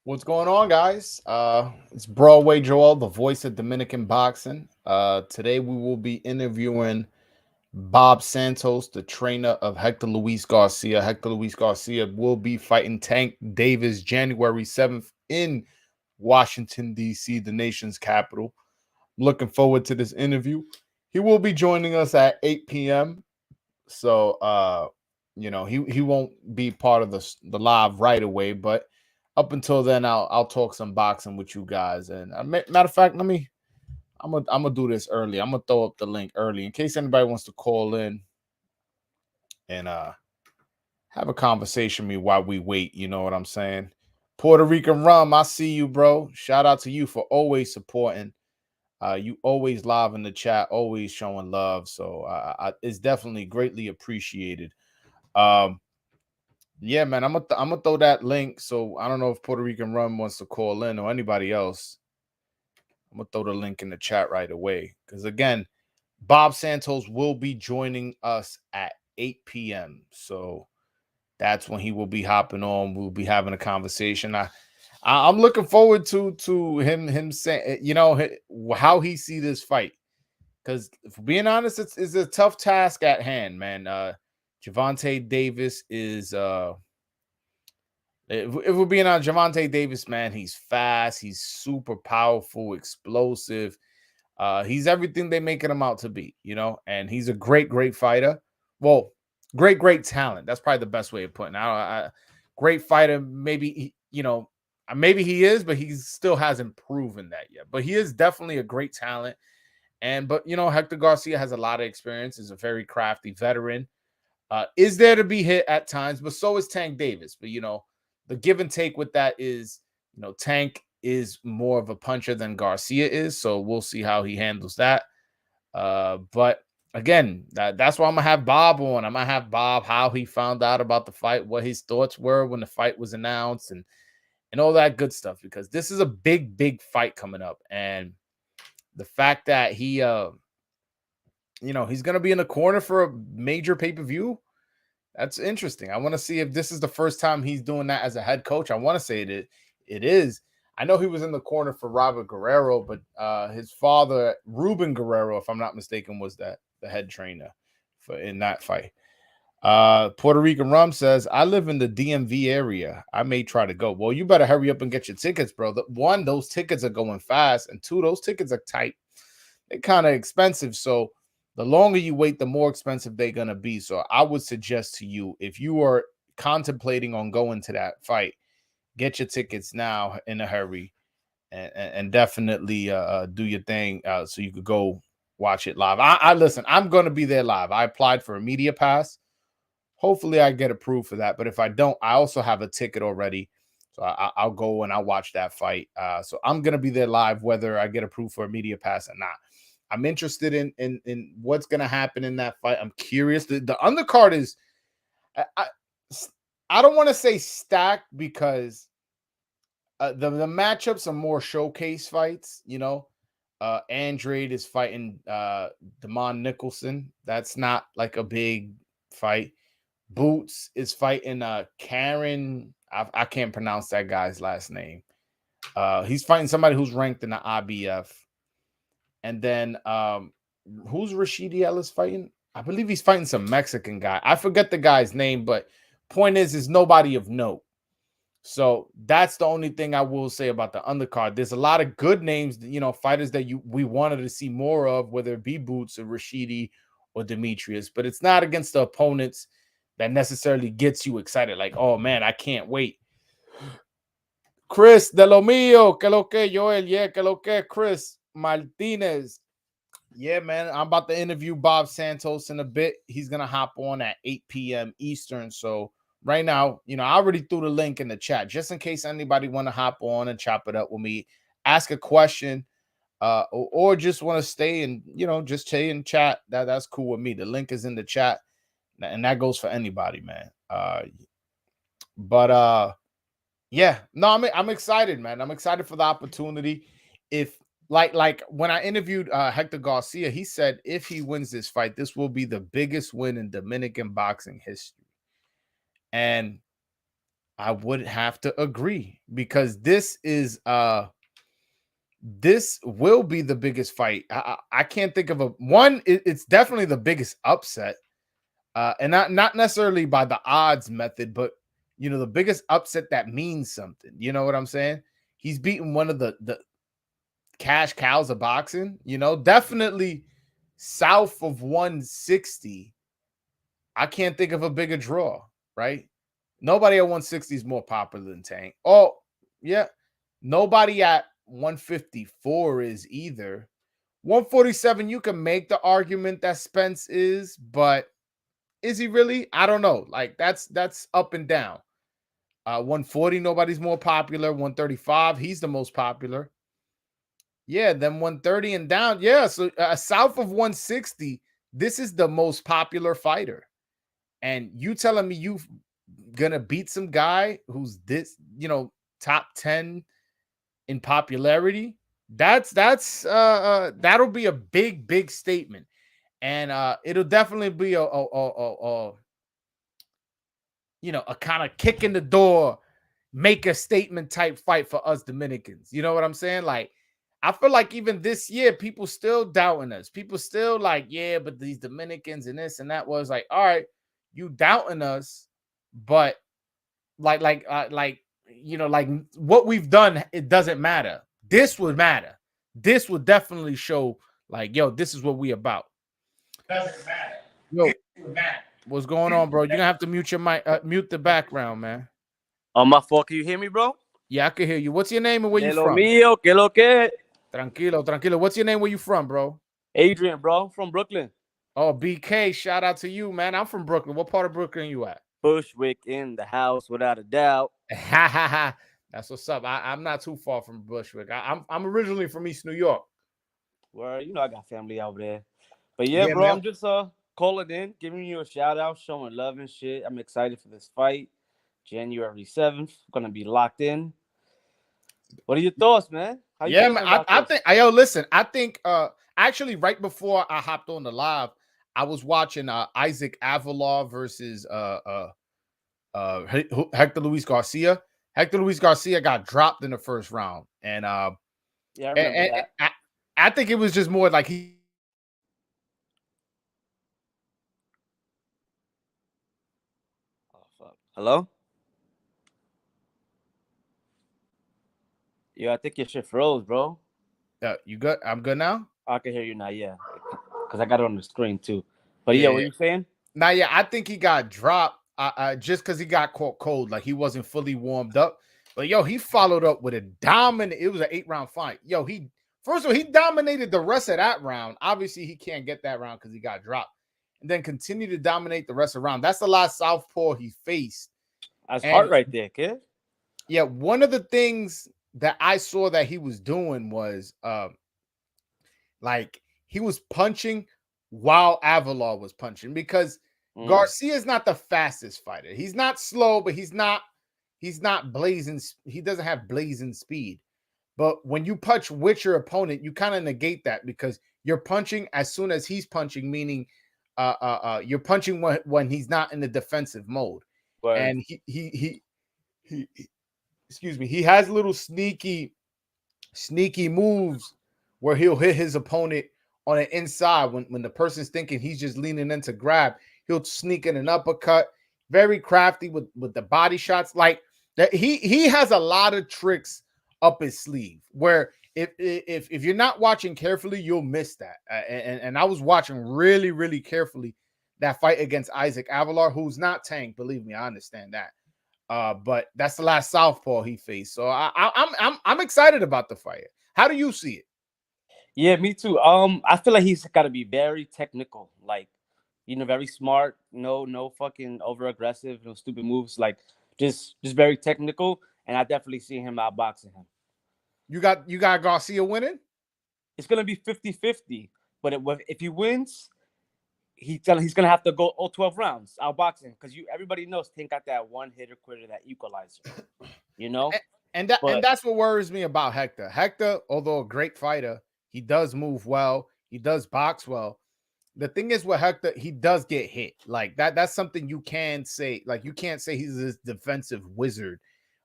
What's going on, guys? It's Broadway Joel, the voice of Dominican boxing. Today we will be interviewing Bob Santos, the trainer of Hector Luis Garcia. Hector Luis Garcia will be fighting Tank Davis January 7th in Washington, D.C., the nation's capital. Looking forward to this interview. He will be joining us at 8 p.m. So he won't be part of the live right away, but up until then I'll talk some boxing with you guys. And matter of fact, I'm gonna do this early. I'm gonna throw up the link early in case anybody wants to call in and have a conversation with me while we wait. You know what I'm saying? Puerto Rican rum, I see you, bro. Shout out to you for always supporting. You always live in the chat, always showing love. So it's definitely greatly appreciated. Um, Yeah, man, I'm gonna throw that link. So I don't know if Puerto Rican Rum wants to call in or anybody else. I'm gonna throw the link in the chat right away. Because again, Bob Santos will be joining us at 8 p.m. So that's when he will be hopping on. We'll be having a conversation. I'm looking forward to him saying, how he see this fight. Because for being honest, it's a tough task at hand, man. Javante Davis is if we're being on Javante Davis, man, he's fast, he's super powerful, explosive. He's everything they making him out to be, and he's a great fighter. Well, great talent. That's probably the best way of putting it. Great fighter. Maybe he is, but he still hasn't proven that yet. But he is definitely a great talent. But Hector Garcia has a lot of experience. Is a very crafty veteran. Is there to be hit at times, but so is Tank Davis. But the give and take with that is, Tank is more of a puncher than Garcia is, so we'll see how he handles that. But again, that's why I'm gonna have Bob on. I'm gonna have Bob how he found out about the fight, what his thoughts were when the fight was announced, and all that good stuff. Because this is a big fight coming up, and the fact that he's gonna be in the corner for a major pay per view. That's interesting. I want to see if this is the first time he's doing that as a head coach. I want to say it is. I know he was in the corner for Robert Guerrero, but his father, Ruben Guerrero, if I'm not mistaken, was the head trainer in that fight. Puerto Rican Rum says, I live in the DMV area. I may try to go. Well, you better hurry up and get your tickets, bro. One, those tickets are going fast, and two, those tickets are tight. They're kind of expensive, so the longer you wait, the more expensive they're going to be. So I would suggest to you, if you are contemplating on going to that fight, get your tickets now in a hurry and definitely do your thing so you could go watch it live. I listen, I'm going to be there live. I applied for a media pass. Hopefully I get approved for that. But if I don't, I also have a ticket already. So I'll go and I'll watch that fight. So I'm going to be there live, whether I get approved for a media pass or not. I'm interested in what's going to happen in that fight. I'm curious. The undercard is, I, I don't want to say stacked because the matchups are more showcase fights. Andrade is fighting Damon Nicholson. That's not like a big fight. Boots is fighting Karen. I can't pronounce that guy's last name. He's fighting somebody who's ranked in the IBF. And then who's Rashidi Ellis fighting? I believe he's fighting some Mexican guy. I forget the guy's name, but point is nobody of note. So that's the only thing I will say about the undercard. There's a lot of good names, fighters that we wanted to see more of, whether it be Boots or Rashidi or Demetrius, but it's not against the opponents that necessarily gets you excited. Like, oh man, I can't wait. Chris de lo mío, que lo que, Joel, yeah, que lo que, Chris Martinez. Yeah, man, I'm about to interview Bob Santos in a bit. He's going to hop on at 8 p.m. Eastern. So right now, I already threw the link in the chat just in case anybody want to hop on and chop it up with me, ask a question, or just want to stay and, just stay and chat. That's cool with me. The link is in the chat, and that goes for anybody, man. Yeah, no, I'm excited, man. I'm excited for the opportunity. If like when I interviewed Hector Garcia, he said if he wins this fight, this will be the biggest win in Dominican boxing history. And I would have to agree because this will be the biggest fight. I can't think of a one. It's definitely the biggest upset, and not necessarily by the odds method, but the biggest upset that means something. You know what I'm saying? He's beaten one of the cash cows of boxing. Definitely south of 160. I can't think of a bigger draw, right? Nobody at 160 is more popular than Tank. Oh, yeah. Nobody at 154 is either. 147, you can make the argument that Spence is, but is he really? I don't know. Like that's up and down. 140, nobody's more popular. 135, he's the most popular. Yeah, then 130 and down. Yeah, so south of 160, this is the most popular fighter. And you telling me you gonna beat some guy who's this, top 10 in popularity? That'll be a big statement. And it'll definitely be a kind of kick in the door, make a statement type fight for us Dominicans. You know what I'm saying? Like, I feel like even this year, people still doubting us. People still like, yeah, but these Dominicans and this and that was like, all right, you doubting us, but like what we've done, it doesn't matter. This would matter. This would definitely show like, yo, this is what we about. Doesn't matter. Yo, what's going on, bro? You're gonna have to mute your mic, mute the background, man. Oh, my fault. Can you hear me, bro? Yeah, I can hear you. What's your name and where De you lo from? mío, que lo que? Tranquilo. What's your name? Where you from, bro? Adrian, bro, from Brooklyn. Oh, BK, shout out to you, man. I'm from Brooklyn. What part of Brooklyn you at? Bushwick in the house, without a doubt. That's what's up. I'm not too far from Bushwick. I'm originally from East New York. Where I got family out there. But yeah, Yeah, bro, man. I'm just calling in, giving you a shout out, showing love and shit. I'm excited for this fight. January 7th. Gonna be locked in. What are your thoughts, man? How you Yeah, feeling man. about I this? think listen, I think actually right before I hopped on the live, I was watching Isaac Avalar versus Hector Luis Garcia. Hector Luis Garcia got dropped in the first round, and Yeah, I remember that. I think it was just more like he. Oh fuck. Hello? Yeah, I think your shit froze, bro. You good? I'm good now. I can hear you now, yeah. Because I got it on the screen too. But yeah, Yeah. what you saying? Now, yeah, I think he got dropped just because he got caught cold, like he wasn't fully warmed up. But yo, he followed up with a dominant. It was an 8-round fight. Yo, he first of all he dominated the rest of that round. Obviously, he can't get that round because he got dropped, and then continued to dominate the rest of the round. That's the last southpaw he faced. That's And hard right there, kid. yeah, one of the things that I saw that he was doing was like he was punching while Avalar was punching because Garcia is not the fastest fighter. He's not slow, but he's not blazing. He doesn't have blazing speed. But when you punch with your opponent, you kind of negate that because you're punching as soon as he's punching, meaning you're punching when he's not in the defensive mode. Word. And he excuse me, he has little sneaky moves where he'll hit his opponent on the inside when the person's thinking he's just leaning in to grab. He'll sneak in an uppercut. Very crafty with the body shots. Like that, he has a lot of tricks up his sleeve. Where if you're not watching carefully, you'll miss that. And I was watching really carefully that fight against Isaac Avalar, who's not Tank. Believe me, I understand that. But that's the last southpaw he faced. So I'm excited about the fight. How do you see it? Yeah, me too. I feel like he's got to be very technical, like very smart. No fucking over aggressive, no stupid moves. Like just very technical. And I definitely see him outboxing him. You got Garcia winning? It's gonna be 50-50. But if he wins, he's gonna have to go all 12 rounds outboxing because everybody knows Tank got that one hitter quitter, that equalizer. You know, and that's what worries me about Hector. Hector, although a great fighter, he does move well, he does box well. the thing is with Hector, he does get hit. Like that's something you can say. Like you can't say he's this defensive wizard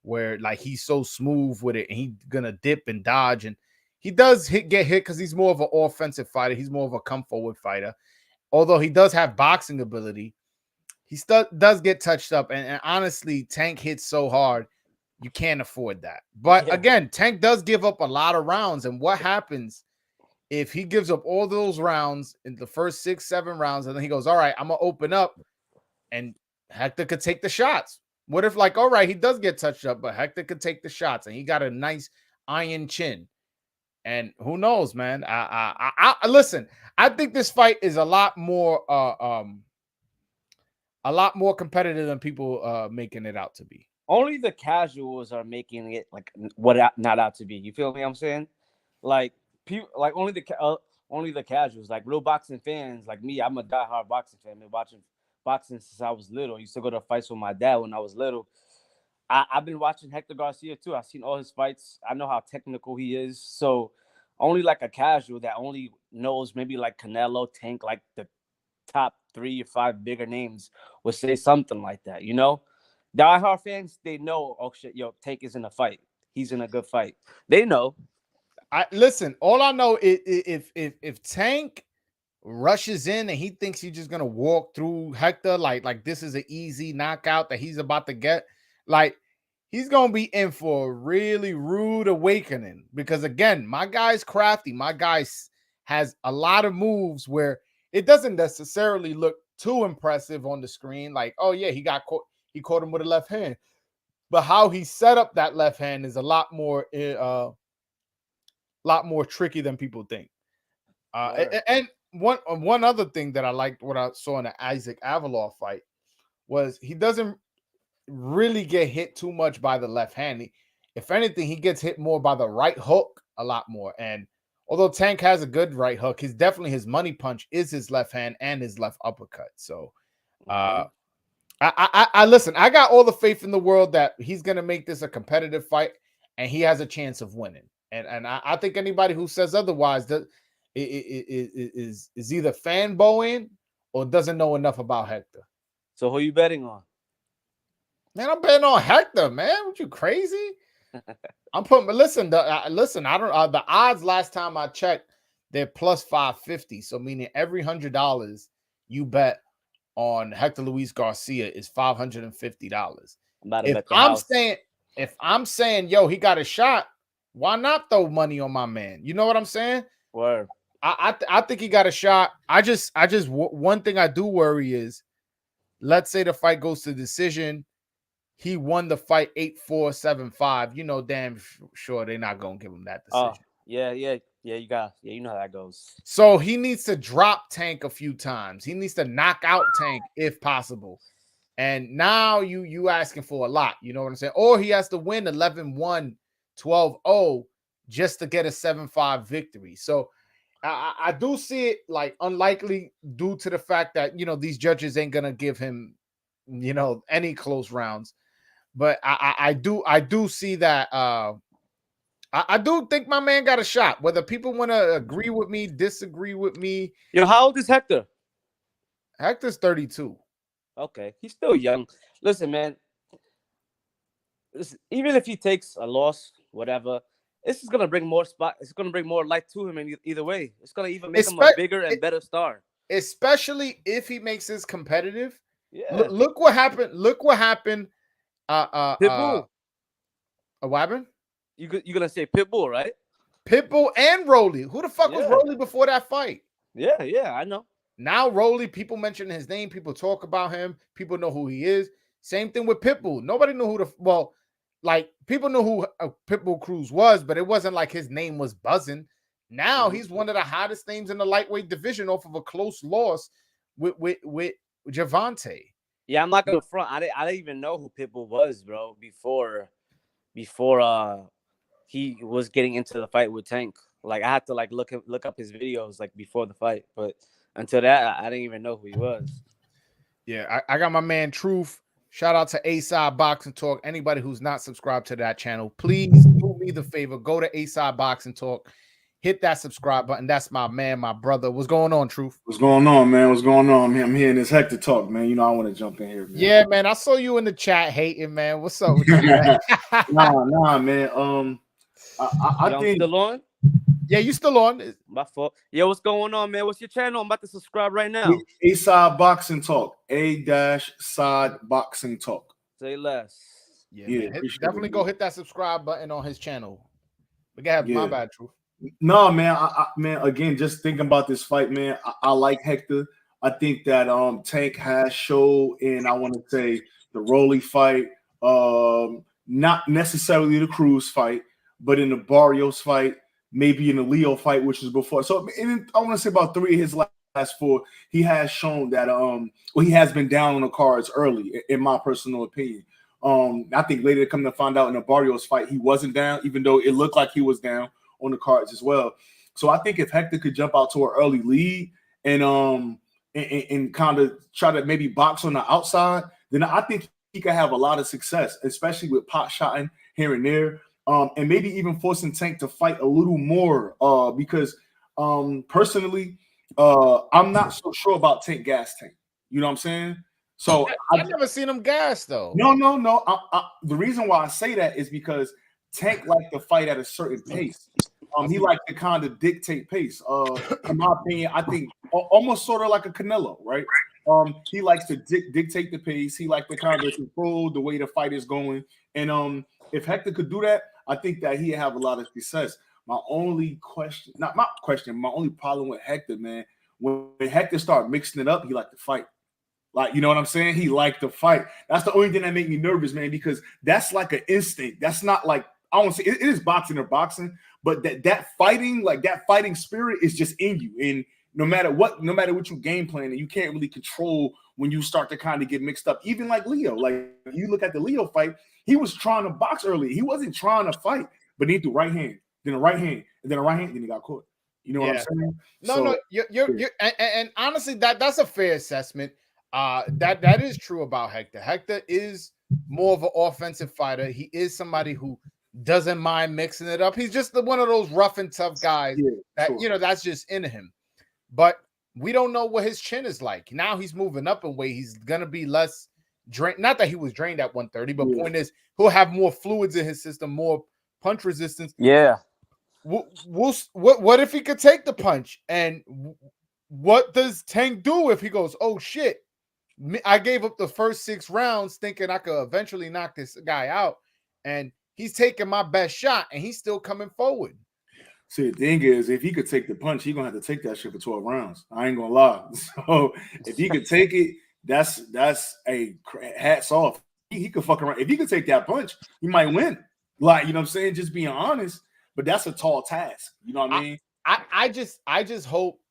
where like he's so smooth with it and he's gonna dip and dodge. And he does get hit because he's more of an offensive fighter. He's more of a come forward fighter. Although he does have boxing ability, he still does get touched up. And honestly, Tank hits so hard, you can't afford that. But Yeah. again, Tank does give up a lot of rounds. And what happens if he gives up all those rounds in the first 6-7 rounds, and then he goes, all right, I'm gonna open up, and Hector could take the shots? What if, like, all right, he does get touched up, but Hector could take the shots, and he got a nice iron chin? And who knows, man? I listen. I think this fight is a lot more competitive than people making it out to be. Only the casuals are making it like what not out to be. You feel me? I'm saying, like people, like only the casuals, like real boxing fans, like me. I'm a diehard boxing fan. I've been watching boxing since I was little. I used to go to fights with my dad when I was little. I've been watching Hector Garcia too. I've seen all his fights. I know how technical he is. So only like a casual that only knows maybe like Canelo, Tank, like the top 3 or 5 bigger names would say something like that. You know, diehard fans, they know, oh shit, yo, Tank is in a fight. He's in a good fight. They know. I listen. All I know is if Tank rushes in and he thinks he's just gonna walk through Hector like this is an easy knockout that he's about to get, like he's gonna be in for a really rude awakening. Because again, my guy's crafty. My guy has a lot of moves where it doesn't necessarily look too impressive on the screen. Like, oh yeah, he caught him with a left hand, but how he set up that left hand is a lot more tricky than people think. And one other thing that I liked what I saw in the Isaac Avalor fight was he doesn't really get hit too much by the left hand. If anything, he gets hit more by the right hook a lot more. And although Tank has a good right hook, his money punch is his left hand and his left uppercut. So I listen, I got all the faith in the world that he's gonna make this a competitive fight and he has a chance of winning. And I think anybody who says otherwise is either fanboying or doesn't know enough about Hector. So who you betting on? Man, I'm betting on Hector, man. What, you crazy? I'm putting listen. I don't the odds last time I checked, they're plus 550. So meaning every $100 you bet on Hector Luis Garcia is $550. I'm about to bet the house. If I'm saying, yo, he got a shot, why not throw money on my man? You know what I'm saying? Word. I think he got a shot. One thing I do worry is, let's say the fight goes to decision. He won the fight 8-4, 7-5. You know, damn sure they're not gonna give him that decision. Yeah. You know how that goes. So he needs to drop Tank a few times. He needs to knock out Tank if possible. And now you asking for a lot. You know what I'm saying? Or he has to win 11-1, 12-0 just to get a 7-5 victory. So I do see it like unlikely due to the fact that, you know, these judges ain't gonna give him, you know, any close rounds. But I do see that I do think my man got a shot. Whether people want to agree with me, disagree with me. Yo, how old is Hector? Hector's 32. Okay, he's still young. Listen, man. Even if he takes a loss, whatever, this is gonna bring more spot. It's gonna bring more light to him, and either way, it's gonna even make him a bigger and better star. Especially if he makes this competitive. Yeah. Look what happened. Look what happened. Pitbull. What happened? You're gonna say Pitbull, right? Pitbull and Rolly. Who the fuck was Rolly before that fight? Yeah, I know. Now Rolly, people mention his name, people talk about him, people know who he is. Same thing with Pitbull. Nobody knew people knew who Pitbull Cruz was, but it wasn't like his name was buzzing. Now he's one of the hottest names in the lightweight division off of a close loss with Javante. Yeah, I'm not gonna front. I didn't even know who Pitbull was, bro, before he was getting into the fight with Tank. Like I had to like look up his videos like before the fight, but until that, I didn't even know who he was. Yeah, I got my man Truth. Shout out to A-Side Boxing Talk. Anybody who's not subscribed to that channel, please do me the favor. Go to A-Side Boxing Talk. hit that subscribe button. That's my man, my brother. What's going on, Truth? What's going on, man? What's going on? I'm hearing this Hector talk, man. You know, I want to jump in here, man. Yeah, man. I saw you in the chat hating, man. What's up with you, man? nah, man. I think still on. Yeah, you still on? My fault. Yo, what's going on, man? What's your channel? I'm about to subscribe right now. A-Side Boxing Talk. A-Side Boxing Talk. Say less. Yeah, man. Definitely go hit that subscribe button on his channel. But go ahead, my bad, Truth. No, man. Man, again, just thinking about this fight, man. I like Hector. I think that Tank has showed in, I want to say, the Rolly fight, not necessarily the Cruz fight, but in the Barrios fight, maybe in the Leo fight, which was before. So I want to say about 3 of his last 4, he has shown that he has been down on the cards early, in my personal opinion. I think later come to find out in the Barrios fight, he wasn't down, even though it looked like he was down on the cards as well. So I think if Hector could jump out to an early lead and kind of try to maybe box on the outside, then I think he could have a lot of success, especially with pot shotting here and there. And maybe even forcing Tank to fight a little more because personally, I'm not so sure about Tank gas Tank. You know what I'm saying? So I've never seen him gas though. No. The reason why I say that is because Tank liked to fight at a certain pace. He liked to kind of dictate pace. In my opinion, I think almost sort of like a Canelo, right? He likes to dictate the pace. He likes to kind of control the way the fight is going. And if Hector could do that, I think that he'd have a lot of success. My only problem with Hector, man, when Hector start mixing it up, he like to fight. Like, you know what I'm saying? He liked to fight. That's the only thing that make me nervous, man, because that's like an instinct. That's not like, I won't say it is boxing or boxing, but that fighting, like that fighting spirit is just in you. And no matter what you game plan, and you can't really control when you start to kind of get mixed up. Even like Leo, like you look at the Leo fight, he was trying to box early. He wasn't trying to fight, but he threw right hand, then a right hand, and then a right hand, then he got caught. You know what I'm saying? No, you're and honestly, that's a fair assessment. That is true about Hector. Hector is more of an offensive fighter. He is somebody who doesn't mind mixing it up. He's just one of those rough and tough guys that's just in him. But we don't know what his chin is like. Now he's moving up in weight. He's gonna be less drained. Not that he was drained at 130, but point is he'll have more fluids in his system, more punch resistance. Yeah. What if he could take the punch? And what does Tank do if he goes, oh shit, I gave up the first 6 rounds thinking I could eventually knock this guy out, and he's taking my best shot and he's still coming forward. See, the thing is, if he could take the punch, he's gonna have to take that shit for 12 rounds. I ain't gonna lie. So if he could take it, that's a hats off. He could fuck around. If he could take that punch, he might win. Like, you know what I'm saying? Just being honest, but that's a tall task. You know what I mean? I just hope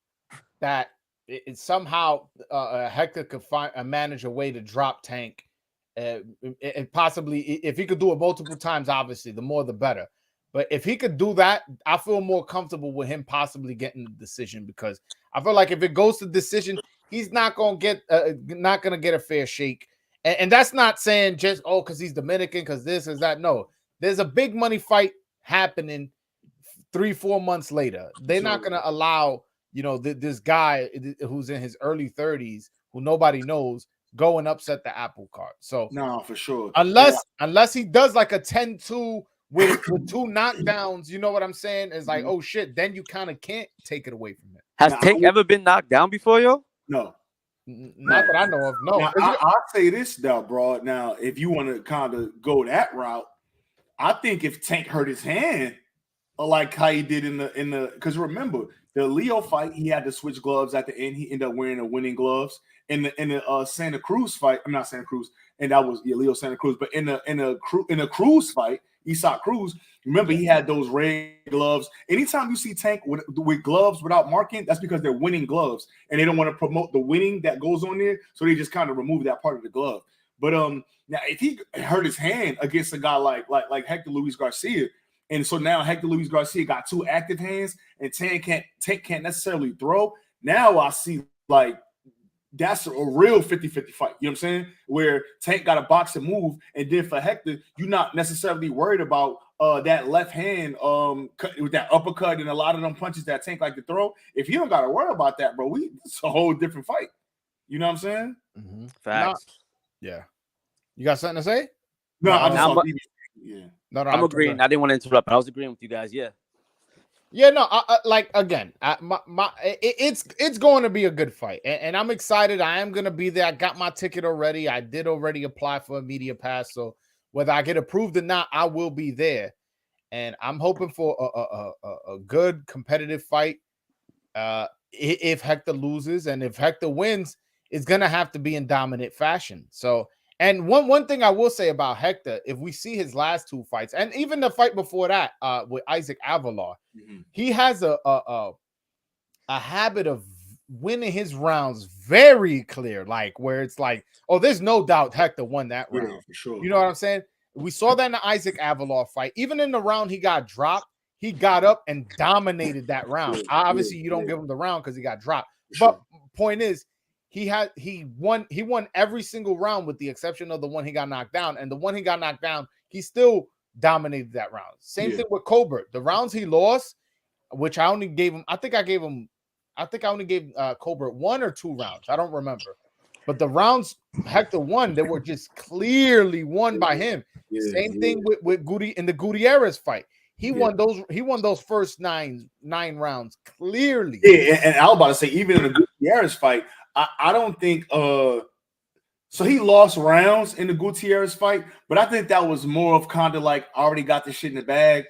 that it somehow Hector could manage a way to drop Tank, and possibly if he could do it multiple times, obviously the more the better. But if he could do that, I feel more comfortable with him possibly getting the decision, because I feel like if it goes to decision, he's not gonna get a fair shake. And that's not saying just because he's Dominican, because this is that. No, there's a big money fight happening 3-4 months later. They're not gonna allow this guy who's in his early 30s, who nobody knows, go and upset the apple cart. So no, for sure. Unless he does like a 10-2 with 2 knockdowns, you know what I'm saying? It's like, oh shit, then you kind of can't take it away from him. Has Tank ever been knocked down before, yo? No. Not that I know of. No. Now, I'll say this though, bro. Now, if you want to kind of go that route, I think if Tank hurt his hand, like how he did in the because remember the Leo fight, he had to switch gloves at the end. He ended up wearing the winning gloves. In the Santa Cruz fight, I'm not Santa Cruz, and that was Leo Santa Cruz. But in a Cruz fight, Isak Cruz, remember he had those red gloves. Anytime you see Tank with gloves without marking, that's because they're winning gloves, and they don't want to promote the winning that goes on there, so they just kind of remove that part of the glove. But now if he hurt his hand against a guy like Hector Luis Garcia, and so now Hector Luis Garcia got 2 active hands, and Tank can't necessarily throw. Now I see like that's a real 50-50 fight. You know what I'm saying? Where Tank got a box and move, and then for Hector, you're not necessarily worried about that left hand with that uppercut and a lot of them punches that Tank like to throw. If you don't got to worry about that, bro, it's a whole different fight. You know what I'm saying? Mm-hmm. Facts. Yeah. You got something to say? No, I just I'm, yeah. No, I'm agreeing. I didn't want to interrupt, but I was agreeing with you guys. Yeah. Yeah, no, like again, it's going to be a good fight, and I'm excited. I am going to be there. I got my ticket already. I did already apply for a media pass, so whether I get approved or not, I will be there. And I'm hoping for a good competitive fight. If Hector loses, and if Hector wins, it's going to have to be in dominant fashion. So. And one thing I will say about Hector, if we see his last two fights, and even the fight before that with Isaac Avalar, he has a habit of winning his rounds very clear, like where it's like, oh, there's no doubt Hector won that round. Yeah, for sure. You know what I'm saying? We saw that in the Isaac Avalar fight. Even in the round he got dropped, he got up and dominated that round. Obviously, you don't give him the round because he got dropped. But point is, he won every single round with the exception of the one he got knocked down, and the one he got knocked down, he still dominated that round. Same thing with Colbert. The rounds he lost, which I only gave him, I think I only gave Colbert 1 or 2 rounds. I don't remember. But the rounds Hector won, they were just clearly won by him. Same thing with Goody in the Gutierrez fight. He won those first nine rounds clearly. Yeah, and I was about to say, even in the Gutierrez fight, I don't think so he lost rounds in the Gutierrez fight, but I think that was more of kind of like already got this shit in the bag.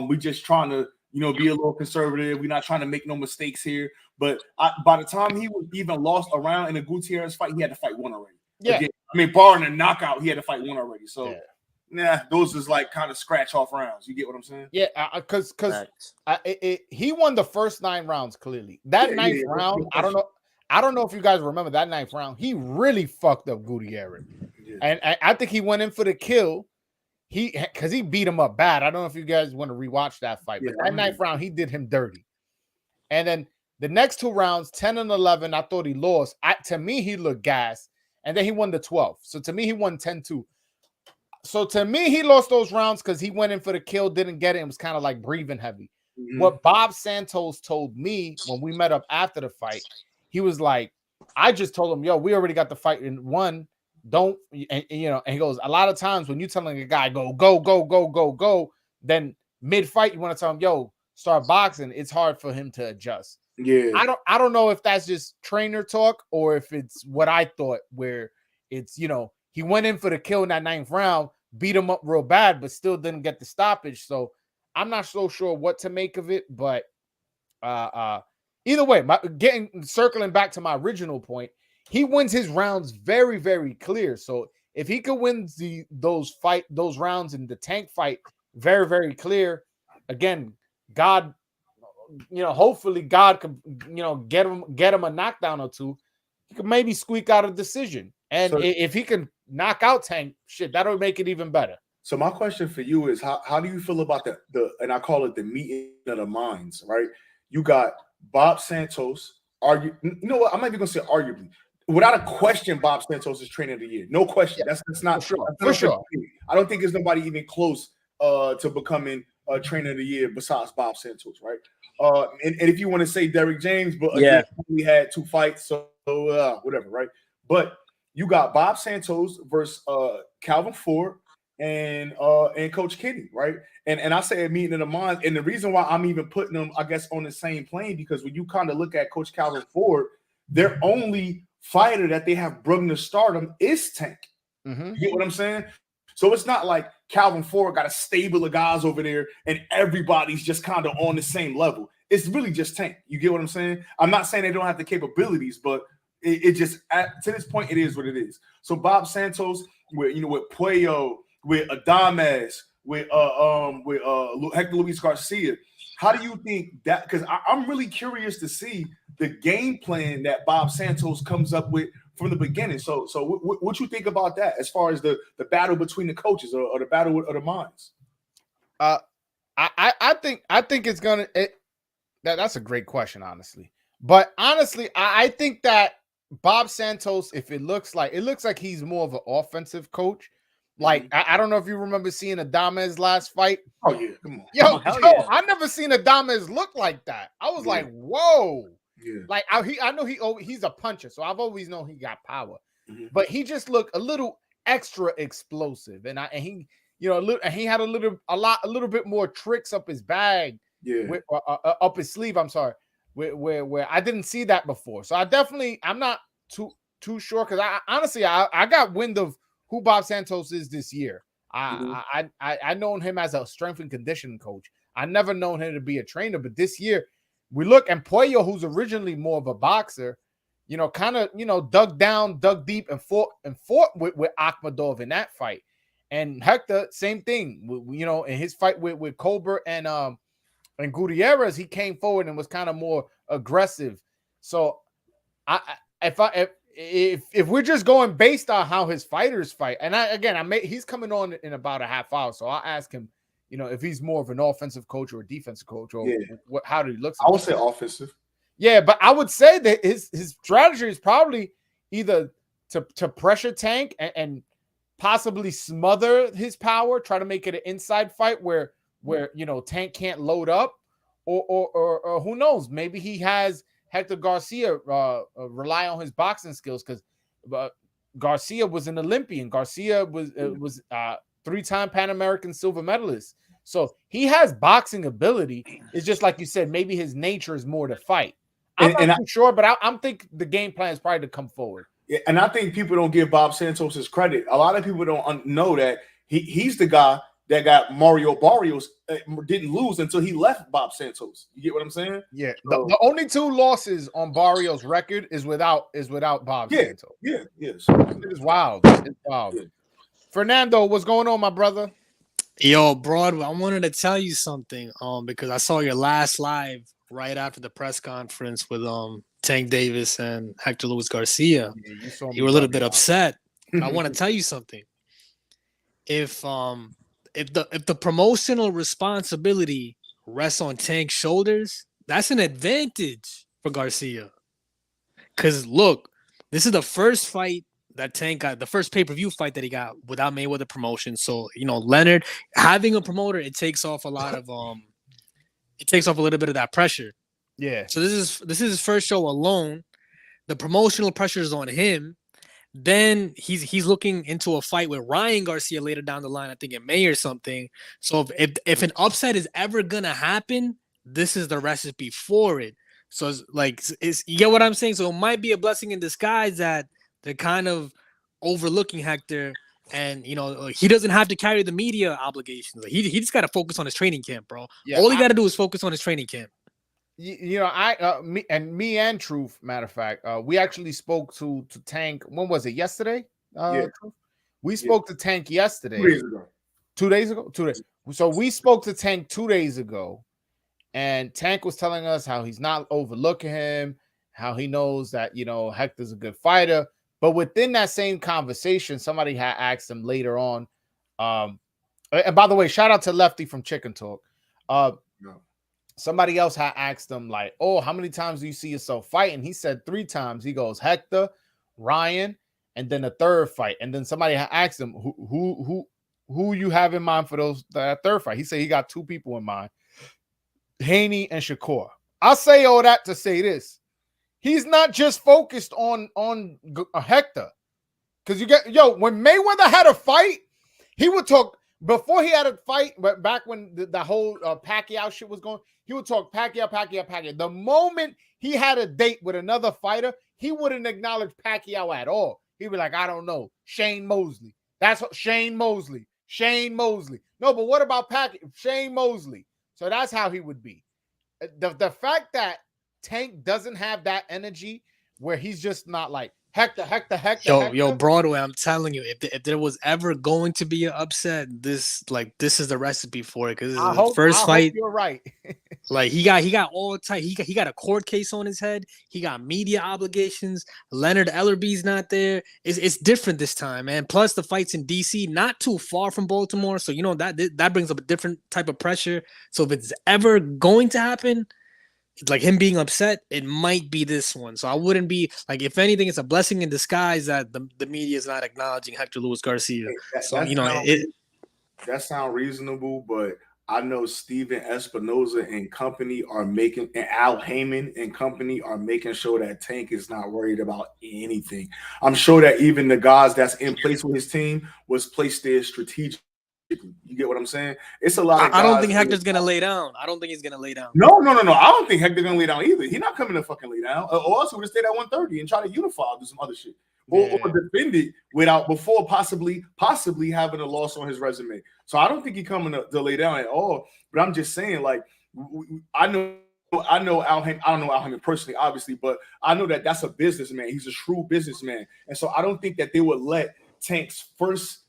We just trying to, be a little conservative. We're not trying to make no mistakes here. But by the time he was even lost a round in the Gutierrez fight, he had to fight one already. Yeah. Again, I mean, barring a knockout, he had to fight one already. So those is like kind of scratch off rounds. You get what I'm saying? Yeah, because he won the first 9 rounds clearly. That ninth round, I don't know if you guys remember that 9th round. He really fucked up Gutierrez, and I think he went in for the kill. Because he beat him up bad. I don't know if you guys want to rewatch that fight, but that 9th round he did him dirty. And then the next 2 rounds, 10 and 11, I thought he lost. To me, he looked gassed, and then he won the 12th. So to me, he won 10-2. So to me, he lost those rounds because he went in for the kill, didn't get it, and was kind of like breathing heavy. What Bob Santos told me when we met up after the fight, he was like, I just told him, yo, we already got the fight in 1. Don't, and he goes, a lot of times when you're telling a guy, go, then mid-fight, you want to tell him, yo, start boxing, it's hard for him to adjust. Yeah. I don't know if that's just trainer talk or if it's what I thought, where it's, he went in for the kill in that 9th round, beat him up real bad, but still didn't get the stoppage. So I'm not so sure what to make of it, but either way, circling back to my original point, he wins his rounds very, very clear. So if he could win those rounds in the Tank fight very, very clear, again, God, hopefully God could, get him a knockdown or 2. He could maybe squeak out a decision. And if he can knock out Tank, shit, that'll make it even better. So my question for you is, how do you feel about the and I call it the meeting of the minds, right? You got Bob Santos, you know what? I'm not even gonna say arguably. Without a question, Bob Santos is trainer of the year. No question. Yeah, that's not for sure. I don't think there's nobody even close to becoming a trainer of the year besides Bob Santos, right? And if you want to say Derrick James, but again, we had 2 fights, so whatever, right? But you got Bob Santos versus Calvin Ford and Coach Kenny, right? And I say a meeting of the minds, and the reason why I'm even putting them, I guess, on the same plane, because when you kind of look at Coach Calvin Ford, their only fighter that they have brought to stardom is Tank. You get what I'm saying? So it's not like Calvin Ford got a stable of guys over there and everybody's just kind of on the same level. It's really just Tank. You get what I'm saying? I'm not saying they don't have the capabilities, but it just to this point it is what it is. So Bob Santos with Puello, with Adames, with Hector Luis Garcia. How do you think that? Because I'm really curious to see the game plan that Bob Santos comes up with from the beginning. So what you think about that as far as the battle between the coaches or the battle of the minds? I think it's gonna. That's a great question, honestly. But honestly, I think that Bob Santos, if it looks like he's more of an offensive coach. Like I don't know if you remember seeing Adame's last fight. Oh yeah, come on. Yo, hell yeah. I never seen Adame's look like that. I was like, whoa. Yeah. Like I know he's a puncher, so I've always known he got power. But he just looked a little extra explosive, and he, you know, he had a little bit more tricks up his bag, with, up his sleeve. I'm sorry, where I didn't see that before. So I'm not too sure, because I honestly I got wind of who Bob Santos is this year. I known him as a strength and conditioning coach. I never known him to be a trainer, but this year we look, and Puello, who's originally more of a boxer, you know, kind of, you know, dug deep and fought with Akhmadov in that fight. And Hector, same thing. You know, in his fight with Colbert and Gutierrez, he came forward and was kind of more aggressive. So if we're just going based on how his fighters fight, and he's coming on in about a half hour, so I'll ask him, you know, if he's more of an offensive coach or a defensive coach, or how do he look? I would say offensive. Yeah, but I would say that his strategy is probably either to pressure Tank and possibly smother his power, try to make it an inside fight where you know Tank can't load up, or who knows, maybe he has Hector Garcia rely on his boxing skills, because Garcia was an Olympian. Garcia was 3-time Pan American silver medalist. So he has boxing ability. It's just like you said, maybe his nature is more to fight. I'm not too sure, but I'm think the game plan is probably to come forward. Yeah, and I think people don't give Bob Santos his credit. A lot of people don't know that he's the guy that got Mario Barrios didn't lose until he left Bob Santos. You get what I'm saying? Yeah. The only 2 losses on Barrios' record is without Bob Santos. Yeah, yes. It is wild. It's wild. Yeah. Fernando, what's going on, my brother? Yo, Broadway, I wanted to tell you something because I saw your last live right after the press conference with Tank Davis and Hector Luis Garcia. Yeah, you were a little bit upset. I want to tell you something. If the promotional responsibility rests on Tank's shoulders, that's an advantage for Garcia. Because look, this is the first fight that Tank got, the first pay-per-view fight that he got without Mayweather promotion. So, you know, Leonard having a promoter, it takes off a lot of it takes off a little bit of that pressure. Yeah. So this is his first show alone. The promotional pressure is on him. Then he's looking into a fight with Ryan Garcia later down the line, I think in May or something. So if an upset is ever gonna happen, this is the recipe for it. So it's you get what I'm saying? So it might be a blessing in disguise that they're kind of overlooking Hector, and you know he doesn't have to carry the media obligations. He just got to focus on his training camp, bro. Yeah, all he got to do is focus on his training camp. You know, me and Truth, matter of fact, we actually spoke to Tank. When was it? Yesterday? We spoke to Tank yesterday. 2 days ago. 2 days. So we spoke to Tank 2 days ago, and Tank was telling us how he's not overlooking him, how he knows that, you know, Hector's a good fighter. But within that same conversation, somebody had asked him later on. And by the way, shout out to Lefty from Chicken Talk. Somebody else had asked him, like, oh, how many times do you see yourself fighting? He said 3 times. He goes, Hector, Ryan, and then a third fight. And then somebody had asked him, who you have in mind for that third fight? He said he got 2 people in mind, Haney and Shakur. I'll say all that to say this. He's not just focused on Hector. Because when Mayweather had a fight, he would talk, before he had a fight, but back when the whole Pacquiao shit was going, he would talk Pacquiao. The moment he had a date with another fighter, he wouldn't acknowledge Pacquiao at all. He'd be like, I don't know, Shane Mosley. That's what, Shane Mosley. No, but what about Pacquiao? Shane Mosley. So that's how he would be. The fact that Tank doesn't have that energy where he's just not like Hector. Yo, Broadway, I'm telling you, if there was ever going to be an upset, this is the recipe for it, because this is the first fight. You're right. Like he got all tight. He got a court case on his head. He got media obligations. Leonard Ellerby's not there. It's different this time, man. Plus the fight's in DC, not too far from Baltimore, so you know that brings up a different type of pressure. So if it's ever going to happen, like him being upset, it might be this one. So I wouldn't be like, if anything, it's a blessing in disguise that the media is not acknowledging Hector Luis Garcia. That sounds reasonable, but I know Steven Espinoza and company are making, and Al Heyman and company are making sure that Tank is not worried about anything. I'm sure that even the guys that's in place with his team was placed there strategically. You get what I'm saying? It's a lot of guys. I don't think Hector's gonna lay down. I don't think he's gonna lay down. No. I don't think Hector's gonna lay down either. He's not coming to fucking lay down. Or else he would have stayed at 130 and try to unify, do some other shit. Or defend it before possibly having a loss on his resume. So I don't think he's coming to lay down at all. But I'm just saying, like, I know Al Heyman. I don't know Al Heyman personally, obviously, but I know that that's a businessman. He's a shrewd businessman, and so I don't think that they would let Tank's first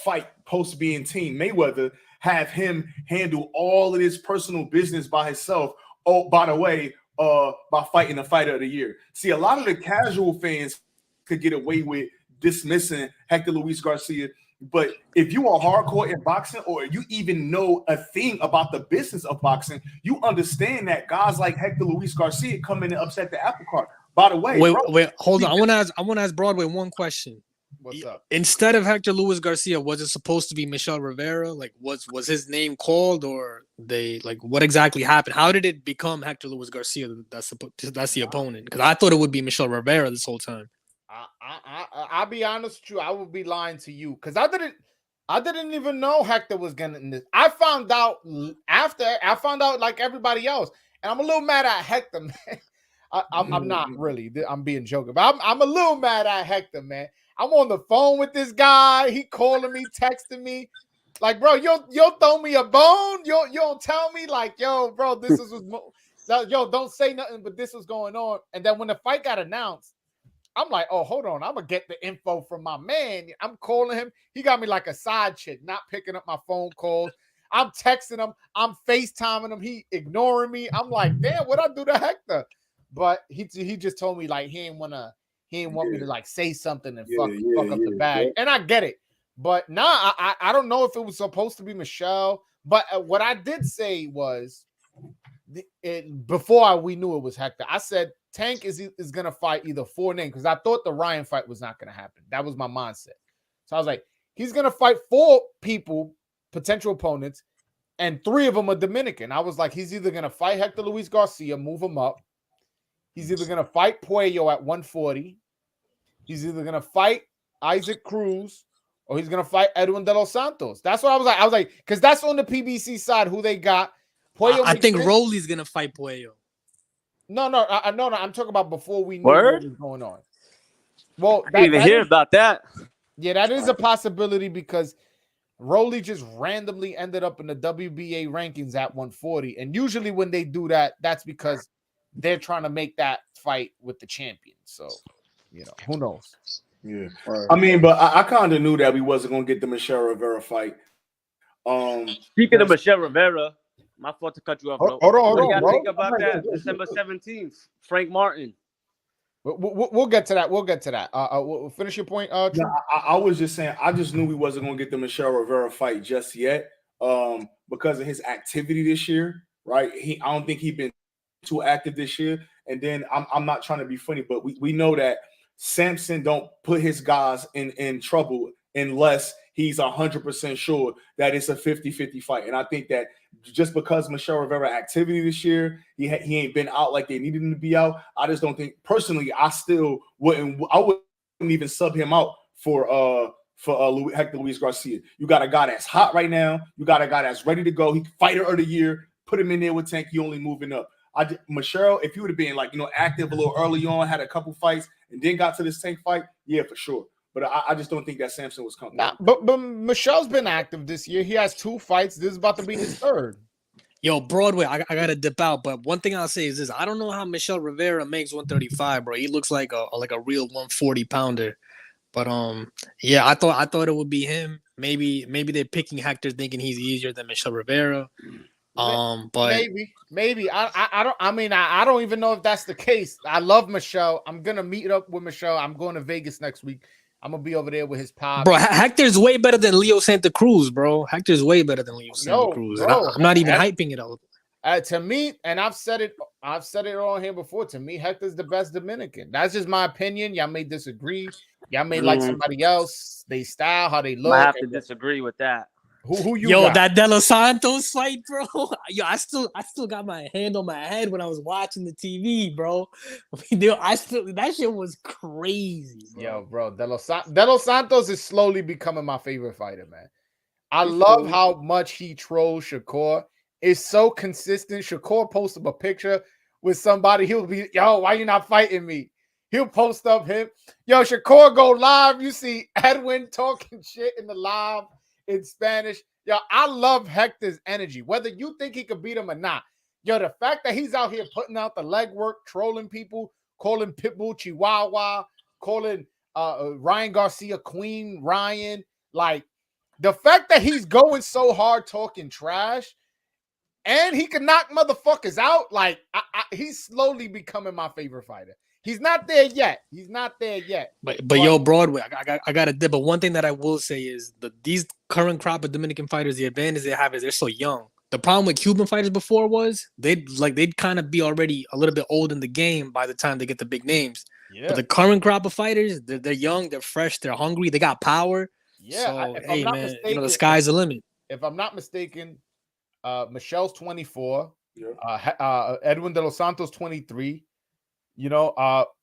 fight post being Team Mayweather have him handle all of his personal business by himself. Oh, by the way, by fighting the fighter of the year. See, a lot of the casual fans could get away with dismissing Hector Luis Garcia. But if you are hardcore in boxing, or you even know a thing about the business of boxing, you understand that guys like Hector Luis Garcia come in and upset the apple cart. By the way, wait, hold on. I want to ask Broadway one question. What's up? Instead of Hector Luis Garcia, was it supposed to be Michel Rivera? Like, was his name called, or what exactly happened? How did it become Hector Luis Garcia? That's the opponent. Because I thought it would be Michel Rivera this whole time. I'll be honest with you. I would be lying to you because I didn't even know Hector was gonna in this. I found out after. I found out like everybody else, and I'm a little mad at Hector, man. I'm not really. I'm being joking, but I'm a little mad at Hector, man. I'm on the phone with this guy. He calling me, texting me, like, bro, you'll throw me a bone. You don't tell me, like, yo, bro, this is yo, don't say nothing, but this was going on. And then when the fight got announced, I'm like, oh, hold on, I'm gonna get the info from my man. I'm calling him. He got me like a side chick, not picking up my phone calls. I'm texting him. I'm FaceTiming him. He ignoring me. I'm like, damn, what I do to Hector? But he just told me like he didn't want me to like say something and fuck up the bag. And I get it. But I don't know if it was supposed to be Michelle. But what I did say was before we knew it was Hector, I said Tank is going to fight either 4 names because I thought the Ryan fight was not going to happen. That was my mindset. So I was like, he's going to fight 4 people, potential opponents, and 3 of them are Dominican. I was like, he's either going to fight Hector Luis Garcia, move him up. He's either going to fight Puello at 140. He's either going to fight Isaac Cruz or he's going to fight Edwin De Los Santos. That's what I was like. I was like, because that's on the PBC side who they got. Puello I think Rolly's going to fight Puello. No. I'm talking about before we knew what was going on. Well, I didn't even hear about that. Yeah, that is a possibility because Rolly just randomly ended up in the WBA rankings at 140. And usually when they do that, that's because they're trying to make that fight with the champion. So, who knows? Yeah. I mean, but I kind of knew that we wasn't going to get the Michel Rivera fight. Speaking of Michel Rivera, my fault to cut you off, bro. Hold on, what do you think about that? December 17th, Frank Martin. We'll get to that. We'll finish your point. I was just saying, I just knew we wasn't going to get the Michel Rivera fight just yet because of his activity this year, right? I don't think he's been too active this year. And then I'm not trying to be funny, but we know that Sampson don't put his guys in trouble unless he's 100% sure that it's a 50-50 fight. And I think that just because Michel Rivera activity this year, he ain't been out like they needed him to be out. I just don't think personally. I wouldn't even sub him out for Hector Luis Garcia. You got a guy that's hot right now. You got a guy that's ready to go. He fighter of the year. Put him in there with Tank. He only moving up. Michelle, if you would have been active a little early on, had a couple fights, and then got to this Tank fight, yeah, for sure. But I just don't think that Sampson was coming. But Michelle's been active this year. He has 2 fights. This is about to be his 3rd. Yo, Broadway, I got to dip out. But one thing I'll say is this. I don't know how Michel Rivera makes 135, bro. He looks like a real 140 pounder. But yeah, I thought it would be him. Maybe they're picking Hector thinking he's easier than Michel Rivera. But maybe I don't even know if that's the case. I love Michelle. I'm gonna meet up with Michelle. I'm going to Vegas next week. I'm gonna be over there with his pop. Bro, Hector's way better than Leo Santa Cruz, bro. Hector's way better than Leo Santa Cruz. Bro, I'm not even hyping it up. To me, and I've said it I've said it on here before. To me, Hector's the best Dominican. That's just my opinion. Y'all may disagree. Y'all may like somebody else. They style, how they look. I have to disagree with that. Who you Yo, got? that De Los Santos fight, bro. Yo, I still got my hand on my head when I was watching the TV, bro. That shit was crazy, bro. Yo, bro, De Los Santos is slowly becoming my favorite fighter, man. I love how much he trolls Shakur. It's so consistent. Shakur posted a picture with somebody. He'll be, yo, why you not fighting me? He'll post up him. Yo, Shakur go live. You see Edwin talking shit in the live in Spanish. Yo, I love Hector's energy, whether you think he could beat him or not. Yo, the fact that he's out here putting out the legwork, trolling people, calling Pitbull Chihuahua, calling Ryan Garcia Queen Ryan, like the fact that he's going so hard talking trash and he can knock motherfuckers out, like he's slowly becoming my favorite fighter. He's not there yet. But yo, Broadway, I got to dip. But one thing that I will say is these current crop of Dominican fighters, the advantage they have is they're so young. The problem with Cuban fighters before was they'd kind of be already a little bit old in the game by the time they get the big names. Yeah. But the current crop of fighters, they're young, they're fresh, they're hungry, they got power. Yeah, so, hey, man, mistaken, the sky's the limit. If I'm not mistaken, Michelle's 24. Yeah. Edwin De Los Santos 23.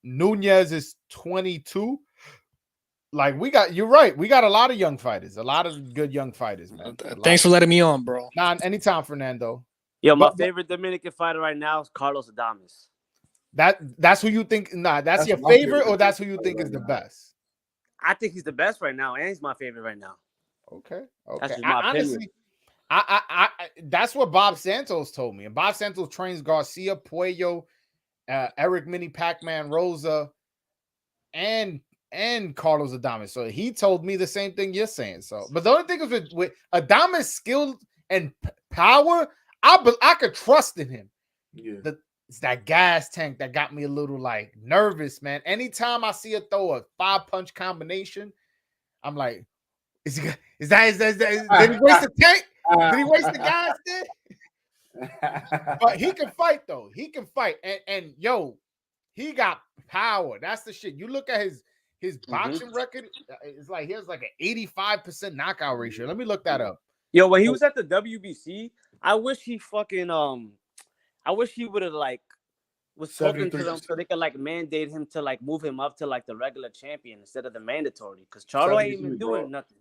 Nunez is 22. Like you're right. We got a lot of young fighters, a lot of good young fighters, man. Thanks for letting me on, bro. Nah, anytime, Fernando. Yo, my favorite Dominican fighter right now is Carlos Adames. That's who you think? Nah, that's your favorite, or that's who you think is the best? I think he's the best right now, and he's my favorite right now. Okay. That's just my opinion. Honestly, I that's what Bob Santos told me. And Bob Santos trains Garcia, Puello, Eric Mini Pac-Man Rosa, and Carlos Adames. So he told me the same thing you're saying. So, but the only thing is with Adames' skill and power, I could trust in him. Yeah. It's that gas tank that got me a little like nervous, man. Anytime I see her throw a 5-punch combination, I'm like, did he waste the tank? Did he waste the gas there? But he can fight though. He can fight. And yo, he got power. That's the shit. You look at his boxing record, it's like he has like an 85% knockout ratio. Let me look that up. Yo, when he was at the WBC, I wish he would have like was talking to them so they could like mandate him to like move him up to like the regular champion instead of the mandatory. Because Charlo ain't even doing nothing.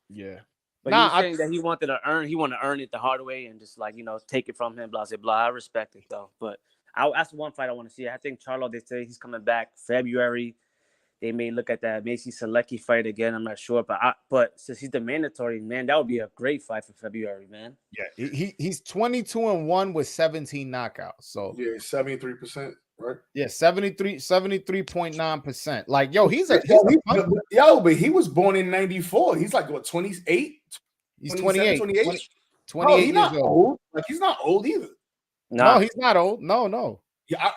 Yeah. But he was saying that he wanted to earn it the hard way and just like, take it from him, blah, blah, blah. I respect it though. But that's one fight I want to see. I think Charlo, they say he's coming back February. They may look at that Macy Selecki fight again. I'm not sure. But since he's the mandatory, man, that would be a great fight for February, man. Yeah, he's 22-1 with 17 knockouts. So yeah, 73%, right? Yeah, 73.9%. Like, yo, but he was born in 94. He's like what, 28? He's 28. 28 he's not old. Like, he's not old either. No, he's not old. No. Yeah,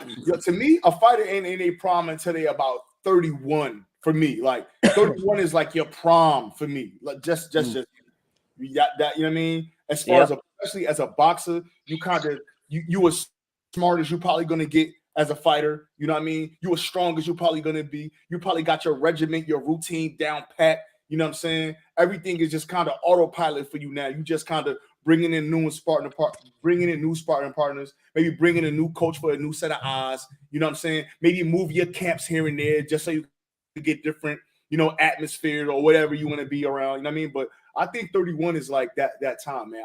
to me, a fighter ain't in a prime until they about 31 for me. Like 31 is like your prom for me. Like just you got that, you know what I mean? As far as especially as a boxer, you kind of you as smart as you probably gonna get as a fighter, you know what I mean? You as strong as you probably gonna be. You probably got your regiment, your routine down pat. You know what I'm saying? Everything is just kind of autopilot for you now. You just kind of bringing in new sparring partners, maybe bringing a new coach for a new set of eyes. You know what I'm saying? Maybe move your camps here and there just so you can get different, atmosphere or whatever you want to be around. You know what I mean? But I think 31 is like that time, man.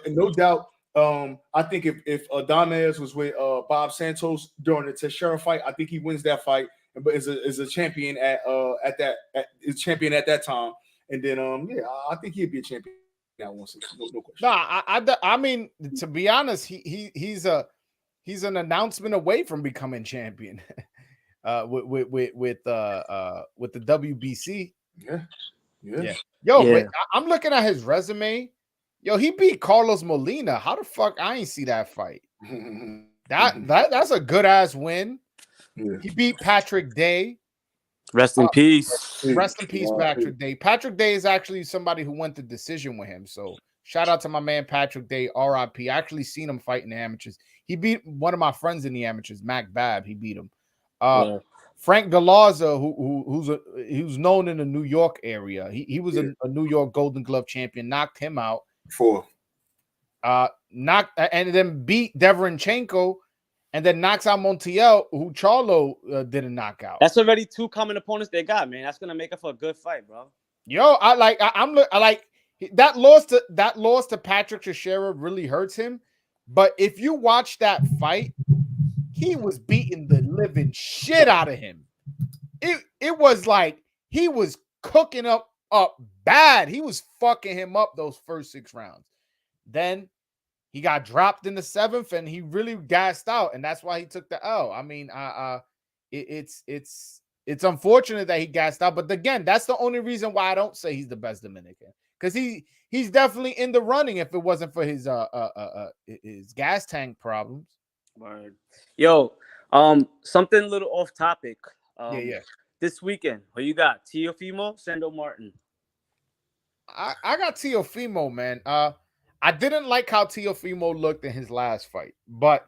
No doubt. I think if Adames was with Bob Santos during the Teixeira fight, I think he wins that fight. But is a champion at that time, and then I think he'd be a champion. No question. Nah, I mean, to be honest, he's an announcement away from becoming champion with the WBC. Yeah. Yo, but I'm looking at his resume. Yo, he beat Carlos Molina. How the fuck I ain't see that fight? That's a good ass win. Yeah. He beat Patrick Day. Rest in peace. Rest in peace, Patrick Day. Patrick Day is actually somebody who went to decision with him. So Shout out to my man Patrick Day, RIP. I actually seen him fight in the amateurs. He beat one of my friends in the amateurs, Mac Babb. He beat him. Frank Gallarza, who's known in the New York area. He was a New York Golden Glove champion. Knocked him out. And then beat Deverenchenko, and then knocks out Montiel, who Charlo didn't knock out. That's already 2 common opponents they got, man. That's gonna make it for a good fight, bro. Yo, I like that loss to Patrick Teixeira really hurts him. But if you watch that fight, he was beating the living shit out of him. It was like he was cooking up bad. He was fucking him up those first 6 rounds. Then he got dropped in the 7th, and he really gassed out, and that's why he took the L. I mean, it's unfortunate that he gassed out, but again, that's the only reason why I don't say he's the best Dominican, because he's definitely in the running if it wasn't for his gas tank problems. Word. Yo, something a little off topic. Yeah. This weekend, who you got? Teofimo, Sando Martin. I got Teofimo, man. I didn't like how Teofimo looked in his last fight, but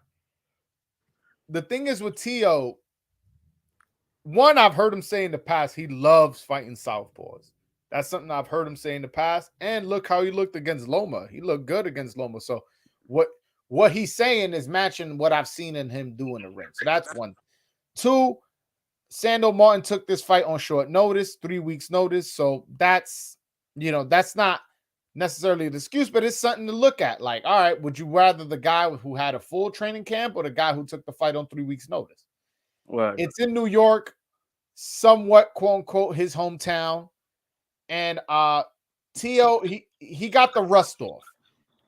the thing is with Teo, one, I've heard him say in the past he loves fighting southpaws. That's something I've heard him say in the past. And look how he looked against Loma. He looked good against Loma. So what he's saying is matching what I've seen in him do in the ring. So that's one. 2, Sando Martin took this fight on short notice, 3 weeks notice. So that's not necessarily an excuse, but it's something to look at. Like, all right, would you rather the guy who had a full training camp or the guy who took the fight on 3 weeks notice? Right. It's in New York, somewhat quote unquote his hometown, and Teo he got the rust off.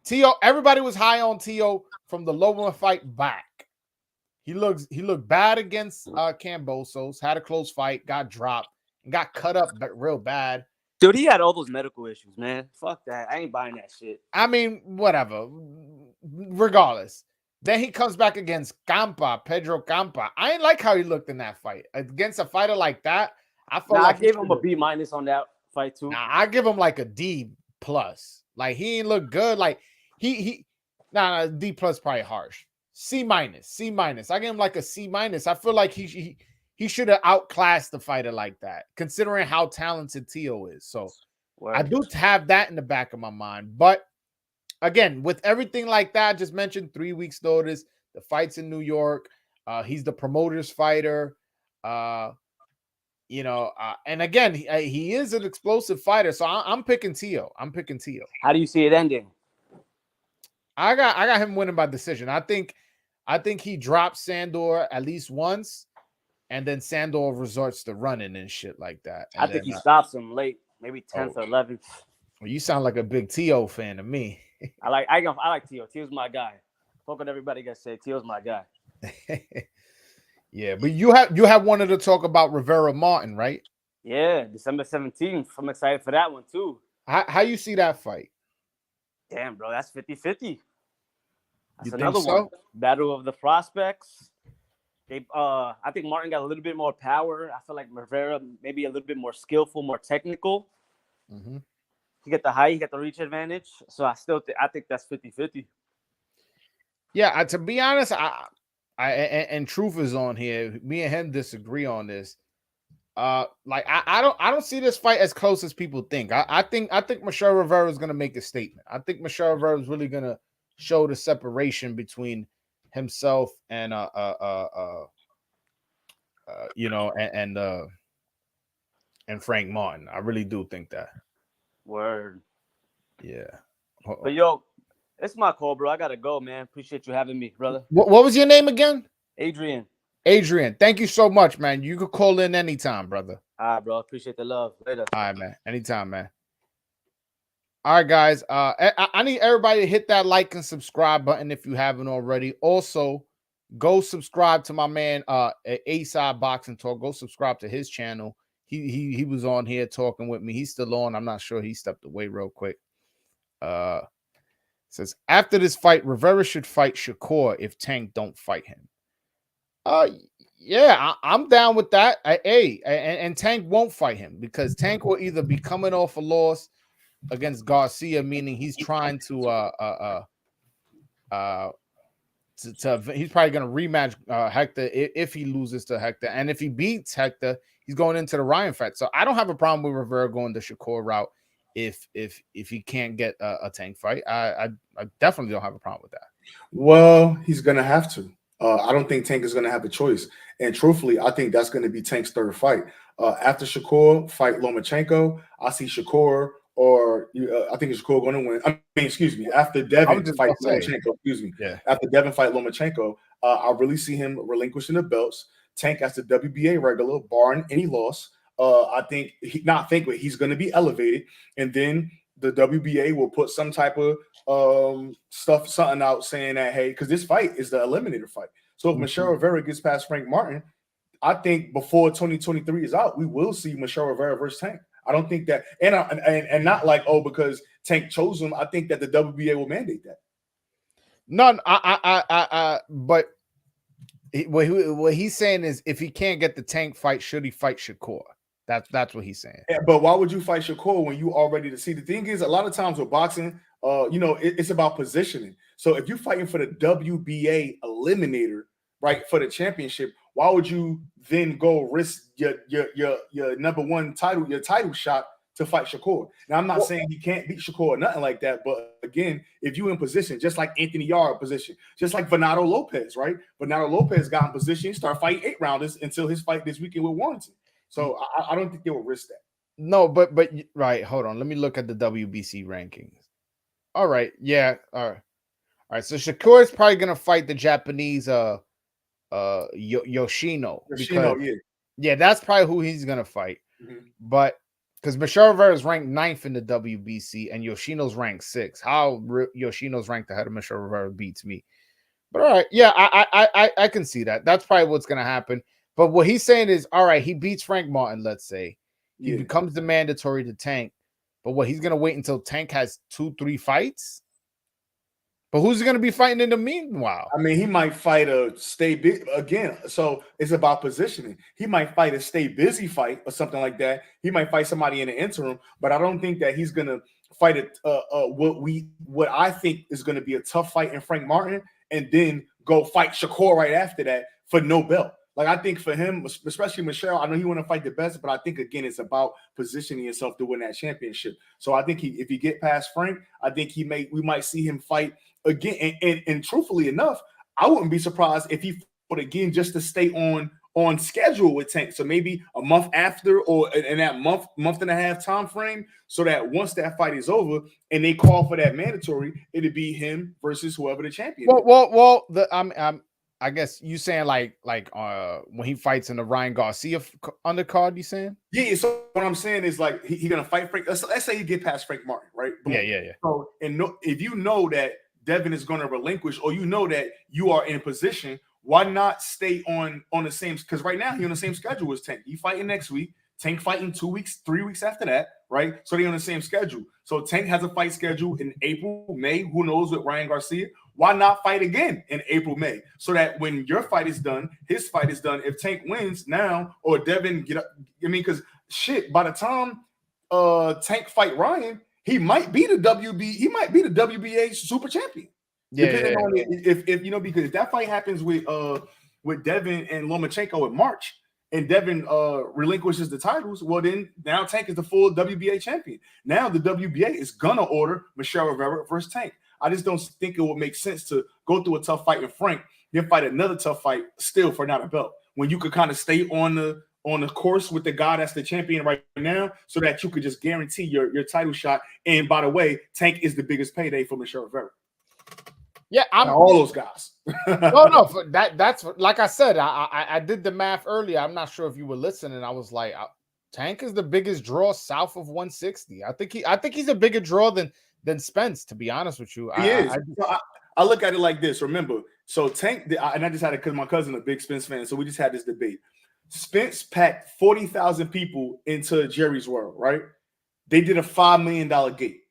Teo, everybody was high on Teo from the Loma fight back. He looked bad against Kambosos, had a close fight, got dropped, and got cut up real bad. Dude, he had all those medical issues, man. Fuck that. I ain't buying that shit. I mean, whatever. Regardless. Then he comes back against Pedro Campa. I ain't like how he looked in that fight. Against a fighter like that, I felt like I gave him a B- on that fight too. I give him like a D+. Like, he ain't look good. Like, D+ probably harsh. C-. I give him like a C-. I feel like he should have outclassed the fighter like that, considering how talented Teo is. So I do have that in the back of my mind. But again, with everything like that, I just mentioned 3 weeks notice, the fight's in New York. He's the promoter's fighter. And again, he is an explosive fighter. So I'm picking Teo. How do you see it ending? I got him winning by decision. I think he drops Sandor at least once, and then Sandor resorts to running and shit like that. I think he stops him late, maybe 10th or 11th. Well, you sound like a big Teo fan to me. I like Teo. Teo's my guy. Fuck what everybody gonna say. Teo's my guy. Yeah, but you have wanted to talk about Rivera Martin, right? Yeah, December 17th. I'm excited for that one too. How you see that fight? Damn, bro, that's 50-50. That's You another think so? one. Battle of the prospects. I think Martin got a little bit more power. I feel like Rivera maybe a little bit more skillful, more technical. Mm-hmm. He got the height, he got the reach advantage. So I think that's 50-50. Yeah, to be honest, and Truth is on here. Me and him disagree on this. I don't see this fight as close as people think. I think Michelle Rivera is gonna make a statement. I think Michelle Rivera is really gonna show the separation between himself and Frank Martin. I really do think that. Word. Yeah. But yo, it's my call, bro. I gotta go, man. Appreciate you having me, brother. What was your name again? Adrian. Thank you so much, man. You could call in anytime, brother. All right, bro. Appreciate the love. Later. All right, man. Anytime, man. All right, guys. I need everybody to hit that like and subscribe button if you haven't already. Also, go subscribe to my man A-Side Boxing Talk. Go subscribe to his channel. He was on here talking with me. He's still on. I'm not sure. He stepped away real quick. Says after this fight, Rivera should fight Shakur if Tank don't fight him. Yeah, I'm down with that. And Tank won't fight him because Tank will either be coming off a loss against Garcia, meaning he's trying to he's probably going to rematch Hector if he loses to Hector, and if he beats Hector, he's going into the Ryan fight. So I don't have a problem with Rivera going the Shakur route if he can't get a Tank fight. I definitely don't have a problem with that. Well, he's going to have to. I don't think Tank is going to have a choice. And truthfully, I think that's going to be Tank's third fight. After Shakur fight Lomachenko, I see Shakur I think Shakur going to win. I mean, excuse me. After Devin fight Lomachenko, After Devin fight Lomachenko, I really see him relinquishing the belts. Tank as the WBA regular, barring any loss. I think he's going to be elevated, and then the WBA will put some type of something out saying that, hey, because this fight is the eliminator fight. So if Michelle Rivera gets past Frank Martin, I think before 2023 is out, we will see Michelle Rivera versus Tank. I don't think that, and not like, because Tank chose him. I think that the WBA will mandate that. None. But what he's saying is, if he can't get the Tank fight, should he fight Shakur? That's what he's saying. Yeah, but why would you fight Shakur when you already to see? The thing is, a lot of times with boxing, it's about positioning. So if you're fighting for the WBA eliminator, right, for the championship, why would you then go risk your number one title, your title shot to fight Shakur? Now, I'm not saying he can't beat Shakur or nothing like that, but again, if you in position, just like Anthony Yarde position, just like Bernardo Lopez, right? Bernardo Lopez got in position, start fighting 8-rounders until his fight this weekend with Warrington. So I don't think they will risk that. No, but right, hold on. Let me look at the WBC rankings. All right, yeah, all right. So Shakur is probably gonna fight the Japanese Yoshino. Yeah, that's probably who he's gonna fight. But because Michelle Rivera is ranked 9th in the WBC and Yoshino's ranked 6th, how Yoshino's ranked ahead of Michelle Rivera beats me. But all right, yeah, I can see that. That's probably what's gonna happen. But what he's saying is, all right, he beats Frank Martin, let's say. He becomes the mandatory to Tank. But what, he's going to wait until Tank has 2-3 fights? But who's he going to be fighting in the meanwhile? I mean, he might fight a stay busy again. So it's about positioning. He might fight a stay busy fight or something like that. He might fight somebody in the interim, but I don't think that he's going to fight what I think is going to be a tough fight in Frank Martin and then go fight Shakur right after that for no belt. Like, I think for him, especially Michelle, I know he want to fight the best, but I think, again, it's about positioning yourself to win that championship. So I think if he get past Frank, I think we might see him fight again. And truthfully enough, I wouldn't be surprised if he fought again just to stay on schedule with Tank. So maybe a month after or in that month and a half time frame, so that once that fight is over and they call for that mandatory, it'd be him versus whoever the champion is. Well, I guess you saying like when he fights in the Ryan Garcia undercard, you saying? Yeah. So what I'm saying is, like, he gonna fight Frank. Let's say he get past Frank Martin, right? Boom. Yeah. So if you know that Devin is gonna relinquish, or you know that you are in position, why not stay on the same? Because right now he's on the same schedule as Tank. He fighting next week. Tank fighting 2 weeks, 3 weeks after that, right? So they're on the same schedule. So Tank has a fight schedule in April, May. Who knows with Ryan Garcia? Why not fight again in April, May? So that when your fight is done, his fight is done. If Tank wins now, or Devin get up, I mean, because shit, by the time Tank fight Ryan, he might be the WBA super champion. Depending on if because if that fight happens with Devin and Lomachenko in March, and Devin relinquishes the titles, well, then now Tank is the full WBA champion. Now the WBA is gonna order Michelle Rivera versus Tank. I just don't think it would make sense to go through a tough fight in Frank, then fight another tough fight still for not a belt, when you could kind of stay on the course with the guy that's the champion right now, so that you could just guarantee your title shot. And by the way, Tank is the biggest payday for Michelle Rivera. Yeah, all those guys. No, that's like I said. I did the math earlier. I'm not sure if you were listening. I was like, Tank is the biggest draw south of 160. I think he's a bigger draw than Spence, to be honest with you. He is. I look at it like this. Remember, so Tank, and I just had it because my cousin is a big Spence fan, so we just had this debate. Spence packed 40,000 people into Jerry's World, right? They did a $5 million gate.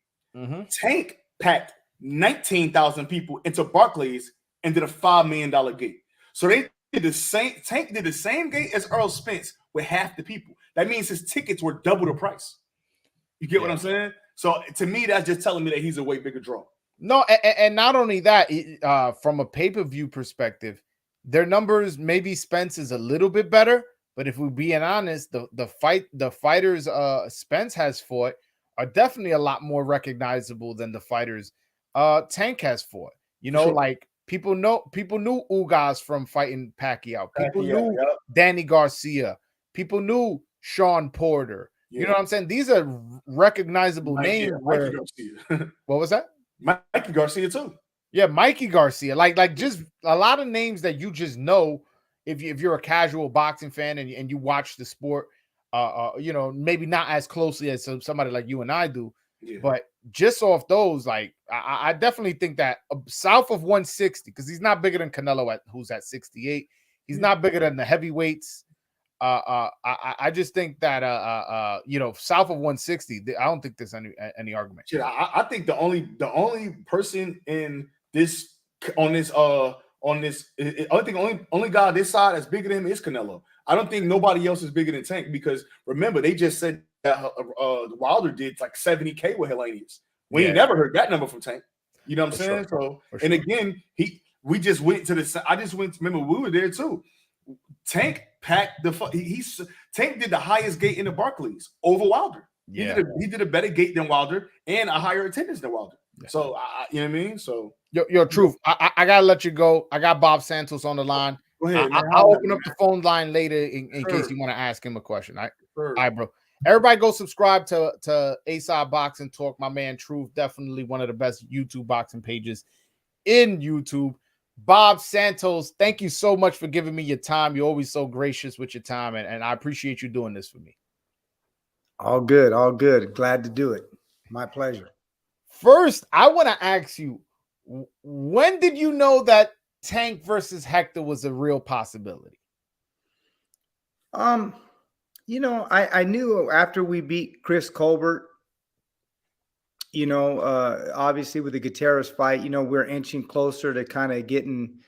Tank packed 19,000 people into Barclays and did a $5 million gate. So they did the same. Tank did the same gate as Earl Spence with half the people. That means his tickets were double the price. You get what I'm saying? So to me, that's just telling me that he's a way bigger draw. No, and not only that, from a pay-per-view perspective, their numbers, maybe Spence is a little bit better, but if we're being honest, the fighters Spence has fought are definitely a lot more recognizable than the fighters Tank has fought. You know, Sure. like people knew Ugas from fighting Pacquiao. People knew yep. Danny Garcia. People knew Sean Porter. You know what I'm saying? These are recognizable names. Where what was that? Mikey Garcia too. Yeah, Mikey Garcia. Like just a lot of names that you just know if you're a casual boxing fan and you watch the sport, you know, maybe not as closely as somebody like you and I do, but just off those, like I definitely think that south of 160, because he's not bigger than Canelo who's at 68. He's not bigger than the heavyweights. I just think that you know, south of 160, I don't think there's any argument. Shit, I think the only person in this only guy on this side that's bigger than him is Canelo. I don't think nobody else is bigger than Tank, because remember they just said that Wilder did like 70K with Hellenius. We ain't never heard that number from Tank. You know what I'm saying? Sure. So and again, we just went to the. I just went. Remember, we were there too. Tank packed the. Tank did the highest gate in the Barclays over Wilder. Yeah, he did a better gate than Wilder and a higher attendance than Wilder. Yeah. So you know what I mean. So yo, truth. I gotta let you go. I got Bob Santos on the line. Go ahead, I'll open up the phone line later in case you want to ask him a question. All right, bro. Everybody go subscribe to A-Side Boxing Talk. My man Truth, definitely one of the best YouTube boxing pages in YouTube. Bob Santos, thank you so much for giving me your time. You're always so gracious with your time, and I appreciate you doing this for me. All good, all good. Glad to do it. My pleasure. First, I want to ask you, when did you know that Tank versus Hector was a real possibility? You know, I knew after we beat Chris Colbert, you know, obviously with the Gutierrez fight, you know, we're inching closer to kind of getting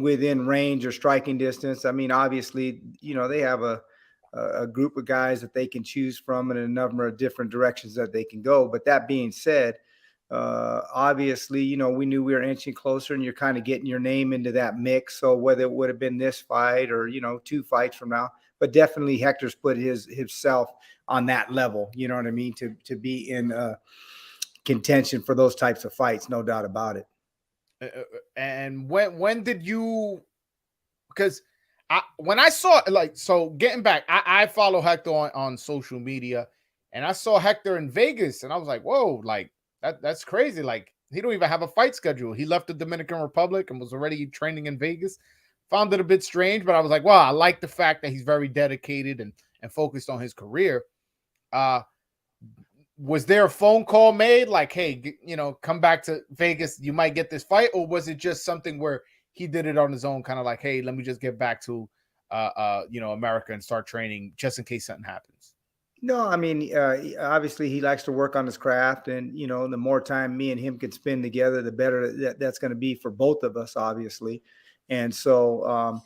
within range or striking distance. I mean, obviously, you know, they have a group of guys that they can choose from and a number of different directions that they can go. But that being said, obviously, you know, we knew we were inching closer, and you're kind of getting your name into that mix. So whether it would have been this fight or, you know, 2 fights from now, but definitely Hector's put himself on that level, you know what I mean, to be in contention for those types of fights, no doubt about it. And when did you, because when I saw, like, so getting back, I follow Hector on social media, and I saw Hector in Vegas, and I was like, whoa, like that's crazy. Like, he don't even have a fight schedule. He left the Dominican Republic and was already training in Vegas. Found it a bit strange, but I was like, wow, I like the fact that he's very dedicated and focused on his career. Was there a phone call made like, hey, you know, come back to Vegas, you might get this fight? Or was it just something where he did it on his own, kind of like, hey, let me just get back to, you know, America and start training just in case something happens? No, I mean, obviously he likes to work on his craft, and, you know, the more time me and him can spend together, the better that's going to be for both of us, obviously. And so,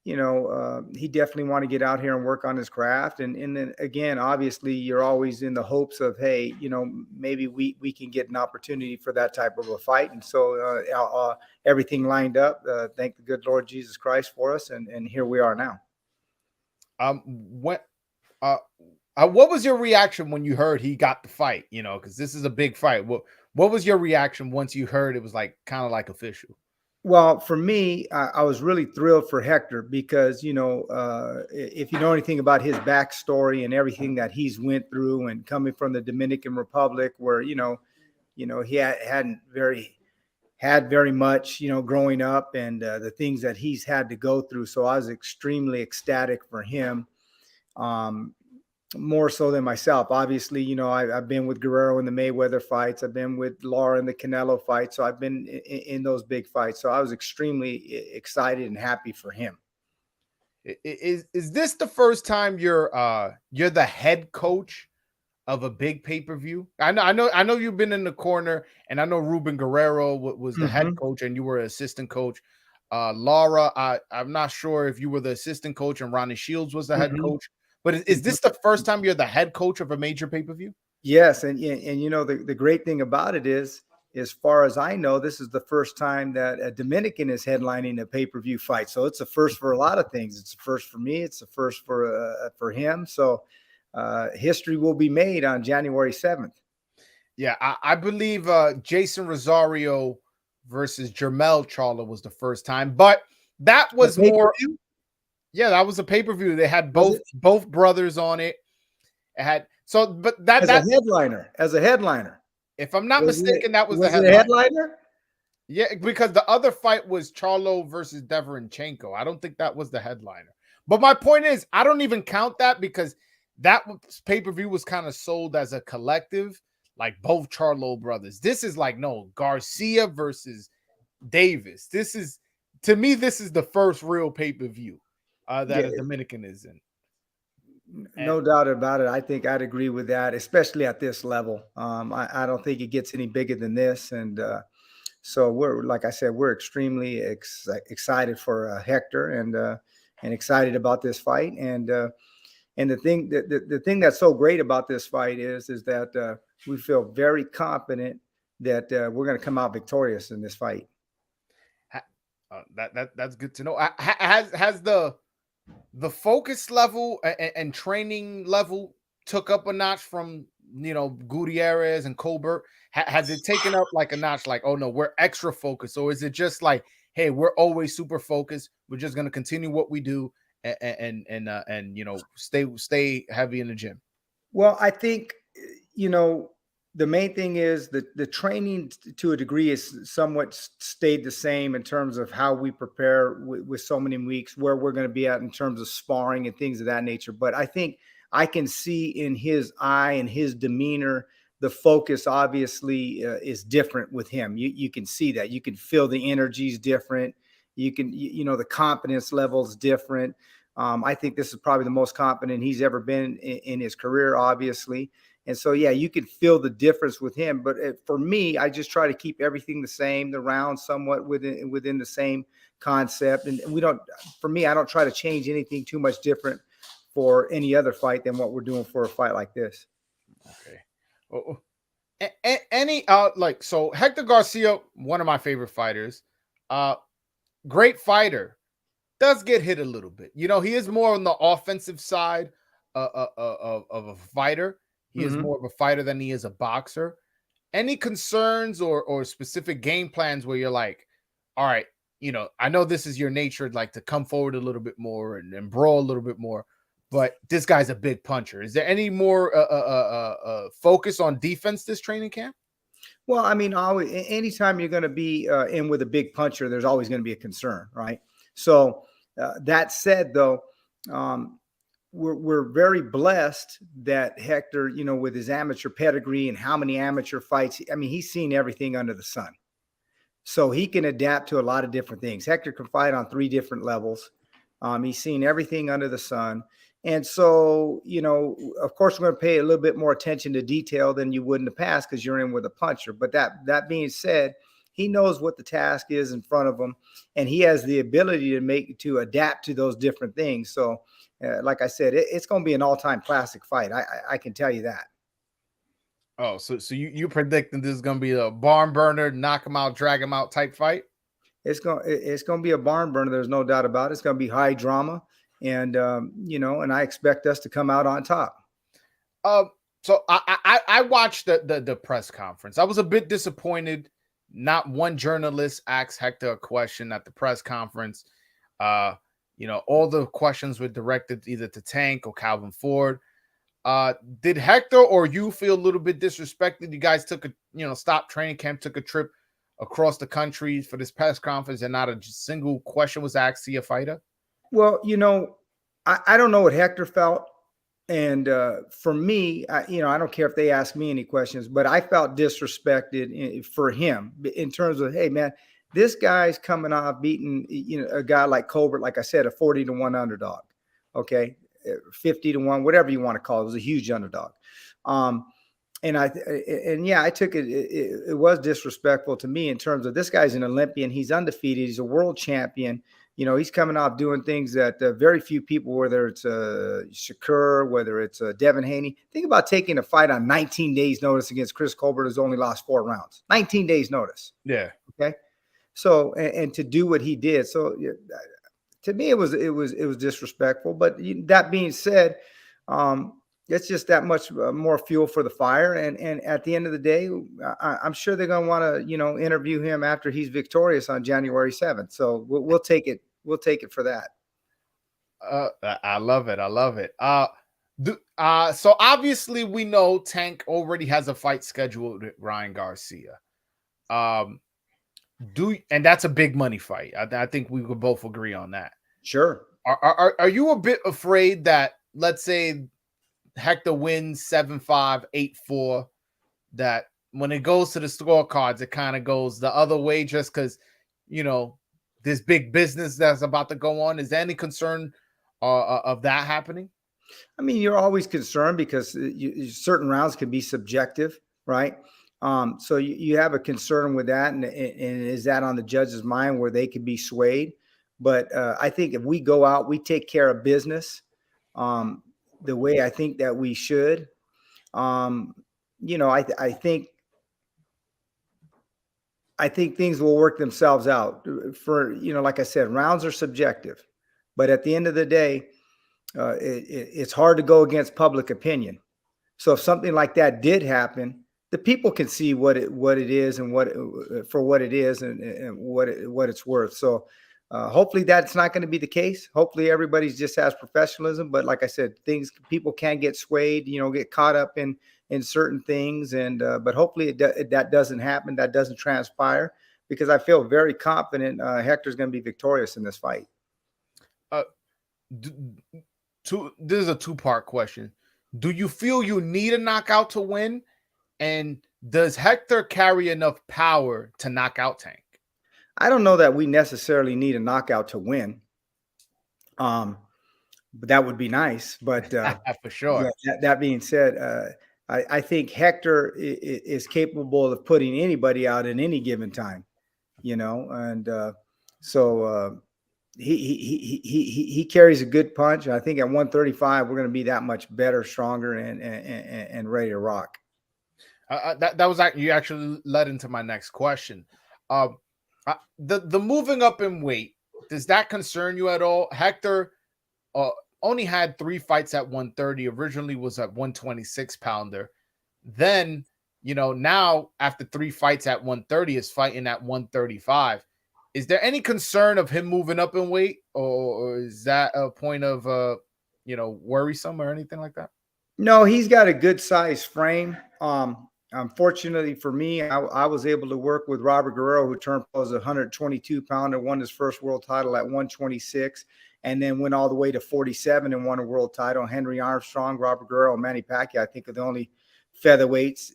you know, he definitely want to get out here and work on his craft. And then again, obviously you're always in the hopes of, hey, you know, maybe we can get an opportunity for that type of a fight. And so everything lined up. Thank the good Lord Jesus Christ for us. And here we are now. What was your reaction when you heard he got the fight? You know, because this is a big fight. What was your reaction once you heard it was like kind of like official? Well, for me, I was really thrilled for Hector because, you know, if you know anything about his backstory and everything that he's went through, and coming from the Dominican Republic, where, you know, he hadn't had very much, you know, growing up, and the things that he's had to go through. So I was extremely ecstatic for him. More so than myself. Obviously, you know, I've been with Guerrero in the Mayweather fights. I've been with Lara in the Canelo fight. So I've been in those big fights. So I was extremely excited and happy for him. Is this the first time you're the head coach of a big pay-per-view? I know you've been in the corner, and I know Ruben Guerrero was the head coach, and you were an assistant coach. Lara, I'm not sure if you were the assistant coach and Ronnie Shields was the head coach. But is this the first time you're the head coach of a major pay-per-view? Yes, and you know the great thing about it is, as far as I know, this is the first time that a Dominican is headlining a pay-per-view fight. So it's a first for a lot of things. It's a first for me. It's a first for him. So history will be made on January 7th. Yeah, I believe Jason Rosario versus Jermel Charlo was the first time, but that was more. Yeah, that was a pay-per-view. They had both brothers on it. It had but that as a headliner. If I'm not mistaken, that was the headliner. Yeah, because the other fight was Charlo versus Deverenchenko. I don't think that was the headliner. But my point is, I don't even count that because that pay-per-view was kind of sold as a collective, like both Charlo brothers. This is like, no, Garcia versus Davis. This is, to me, this is the first real pay-per-view that a Dominican is in. No doubt about it. I think I'd agree with that, especially at this level. I don't think it gets any bigger than this. And so we're, like I said, we're extremely excited for Hector and excited about this fight. And the thing that's so great about this fight is that we feel very confident that we're going to come out victorious in this fight. That's good to know. Has the focus level and training level took up a notch from, you know, Gutierrez and Colbert? Has it taken up like a notch, like, oh no, we're extra focused? Or is it just like, hey, we're always super focused, we're just going to continue what we do and you know, stay heavy in the gym? Well, I think, you know, the main thing is that the training to a degree is somewhat stayed the same in terms of how we prepare with so many weeks, where we're going to be at in terms of sparring and things of that nature. But I think I can see in his eye and his demeanor, the focus obviously is different with him. You can see that. You can feel the energy is different. You can, you know, the confidence level is different. I think this is probably the most confident he's ever been in his career, obviously. And so, yeah, you can feel the difference with him. But for me, I just try to keep everything the same, the round somewhat within the same concept. And we don't, for me, I don't try to change anything too much different for any other fight than what we're doing for a fight like this. Okay. Any like, so Hector Garcia, one of my favorite fighters, great fighter, does get hit a little bit. You know, he is more on the offensive side of a fighter. He is more of a fighter than he is a boxer. Any concerns or specific game plans where you're like, all right, you know, I know this is your nature, like to come forward a little bit more and brawl a little bit more, but this guy's a big puncher. Is there any more focus on defense this training camp? Well, I mean, always, anytime you're going to be in with a big puncher, there's always going to be a concern, right? So that said, though, we're very blessed that Hector, you know, with his amateur pedigree and how many amateur fights, I mean, he's seen everything under the sun. So he can adapt to a lot of different things. Hector can fight on 3 different levels. He's seen everything under the sun. And so, you know, of course, we're going to pay a little bit more attention to detail than you would in the past because you're in with a puncher. But that being said, he knows what the task is in front of him, and he has the ability to adapt to those different things. So, like I said, it's going to be an all-time classic fight. I can tell you that. Oh, so you predicting this is going to be a barn burner, knock him out, drag him out type fight? It's going to be a barn burner. There's no doubt about it. It's going to be high drama, and you know, and I expect us to come out on top. So I watched the press conference. I was a bit disappointed. Not one journalist asked Hector a question at the press conference. You know, all the questions were directed either to Tank or Calvin Ford. Did Hector or you feel a little bit disrespected? You guys took stopped training camp, took a trip across the country for this press conference, and not a single question was asked to your fighter? Well, you know, I don't know what Hector felt. And for me, I don't care if they ask me any questions, but I felt disrespected for him in terms of, hey, man, this guy's coming off beating, you know, a guy like Colbert, like I said, a 40-1 underdog. Okay. 50-1, whatever you want to call it. It was a huge underdog. And I took it. It was disrespectful to me in terms of this guy's an Olympian. He's undefeated. He's a world champion. he's coming off doing things that very few people, whether it's Shakur, whether it's Devin Haney. Think about taking a fight on 19 days notice against Chris Colbert, who's only lost 4 rounds. 19 days notice. Yeah. Okay. So, and to do what he did. So to me, it was disrespectful. But that being said, it's just that much more fuel for the fire. And at the end of the day, I'm sure they're going to want to, interview him after he's victorious on January 7th. So we'll take it. We'll take it for that. I love it. I love it. So obviously we know Tank already has a fight scheduled with Ryan Garcia. And that's a big money fight. I think we would both agree on that. Sure. Are you a bit afraid that, let's say, Hector wins 7-5, 8-4, that when it goes to the scorecards, it kind of goes the other way just because, this big business that's about to go on? Is there any concern of that happening? I mean, you're always concerned because certain rounds can be subjective, right? So you have a concern with that, and is that on the judge's mind where they could be swayed? But I think if we go out, we take care of business the way I think that we should. I think things will work themselves out. For like I said, rounds are subjective, but at the end of the day, it's hard to go against public opinion. So if something like that did happen, the people can see what it is and what it is and what it's worth. So hopefully that's not going to be the case. Hopefully everybody's just has professionalism. But like I said, people can get swayed, get caught up in certain things. And but hopefully that doesn't happen. That doesn't transpire, because I feel very confident Hector's going to be victorious in this fight. This is a 2-part question. Do you feel you need a knockout to win? And does Hector carry enough power to knock out Tank? I don't know that we necessarily need a knockout to win. But that would be nice. But for sure. Yeah, that being said, I think Hector is capable of putting anybody out at any given time, and so he carries a good punch. I think at 135, we're going to be that much better, stronger, and ready to rock. That was you actually led into my next question. The moving up in weight, does that concern you at all? Hector only had 3 fights at 130. Originally was at 126 pounder. Then, now after 3 fights at 130 is fighting at 135. Is there any concern of him moving up in weight, or is that a point of worrisome or anything like that? No, he's got a good size frame. Unfortunately for me, I was able to work with Robert Guerrero, who turned pro as a 122 pounder, won his first world title at 126, and then went all the way to 47 and won a world title. Henry Armstrong, Robert Guerrero, and Manny Pacquiao, I think, are the only featherweights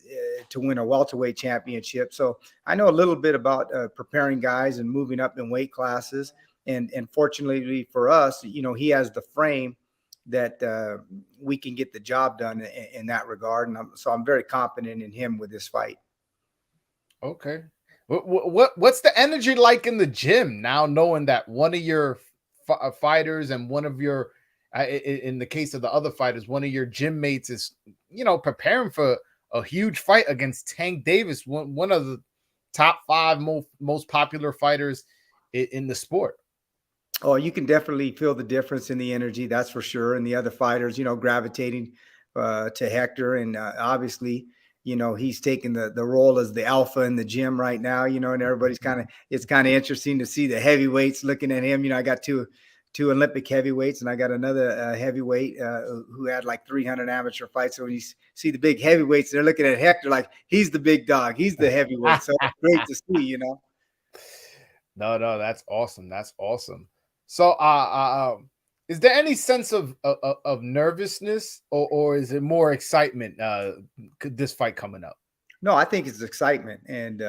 to win a welterweight championship. So I know a little bit about preparing guys and moving up in weight classes. And fortunately for us, he has the frame that we can get the job done in that regard. And so I'm very confident in him with this fight. Okay. What's the energy like in the gym now, knowing that one of your fighters and one of your, in the case of the other fighters, one of your gym mates is, preparing for a huge fight against Tank Davis, one of the top 5 most popular fighters in the sport? Oh, you can definitely feel the difference in the energy, that's for sure. And the other fighters, gravitating to Hector. And obviously, he's taking the role as the alpha in the gym right now, and everybody's it's kind of interesting to see the heavyweights looking at him. I got two Olympic heavyweights, and I got another heavyweight who had like 300 amateur fights. So when you see the big heavyweights, they're looking at Hector like he's the big dog. He's the heavyweight. So it's great to see, No, that's awesome. That's awesome. So, is there any sense of nervousness, or is it more excitement? This fight coming up? No, I think it's excitement, and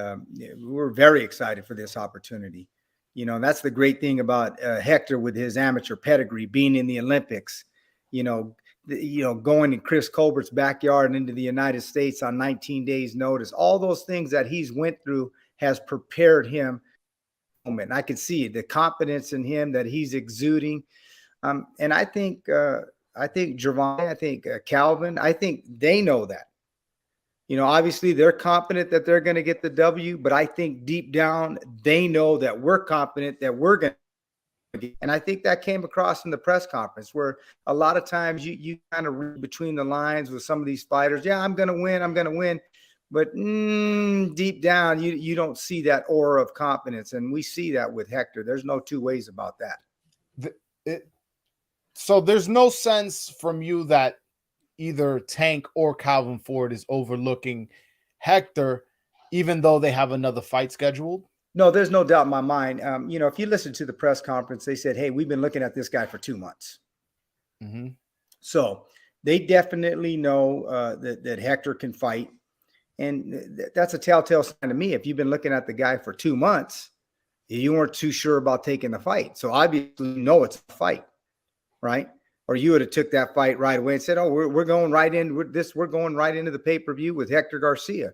we're very excited for this opportunity. That's the great thing about Hector with his amateur pedigree, being in the Olympics. Going in Chris Colbert's backyard and into the United States on 19 days' notice. All those things that he's went through has prepared him moment. And I could see it, the confidence in him that he's exuding. And I think Gervonta, I think Calvin, I think they know that. You know, obviously they're confident that they're going to get the W, but I think deep down they know that we're confident that we're going to get. And I think that came across in the press conference, where a lot of times you kind of read between the lines with some of these fighters. Yeah, I'm going to win. But deep down, you don't see that aura of confidence. And we see that with Hector. There's no two ways about that. So there's no sense from you that either Tank or Calvin Ford is overlooking Hector, even though they have another fight scheduled? No, there's no doubt in my mind. You know, if you listen to the press conference, they said, hey, we've been looking at this guy for 2 months. Mm-hmm. So they definitely know that Hector can fight. And that's a telltale sign to me. If you've been looking at the guy for 2 months, you weren't too sure about taking the fight. So obviously you know it's a fight, right? Or you would have took that fight right away and said, oh, we're going right in with this. We're going right into the pay-per-view with Hector Garcia.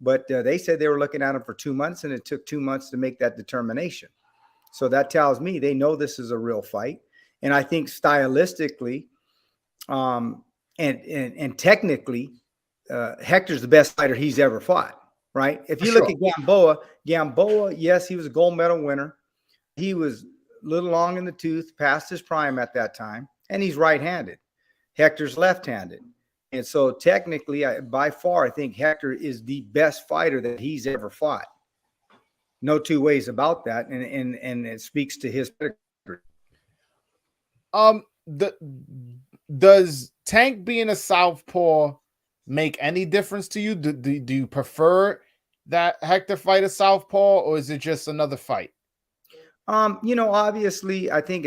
But they said they were looking at him for 2 months, and it took 2 months to make that determination. So that tells me they know this is a real fight. And I think stylistically and technically, Hector's the best fighter he's ever fought, right? If you look at Gamboa, yes, he was a gold medal winner. He was a little long in the tooth, past his prime at that time, and he's right-handed. Hector's left-handed. And so technically, by far, I think Hector is the best fighter that he's ever fought. No two ways about that. And it speaks to his pedigree. Does Tank being a southpaw make any difference to you? Do you prefer that Hector fight a southpaw, or is it just another fight? You know, obviously, I think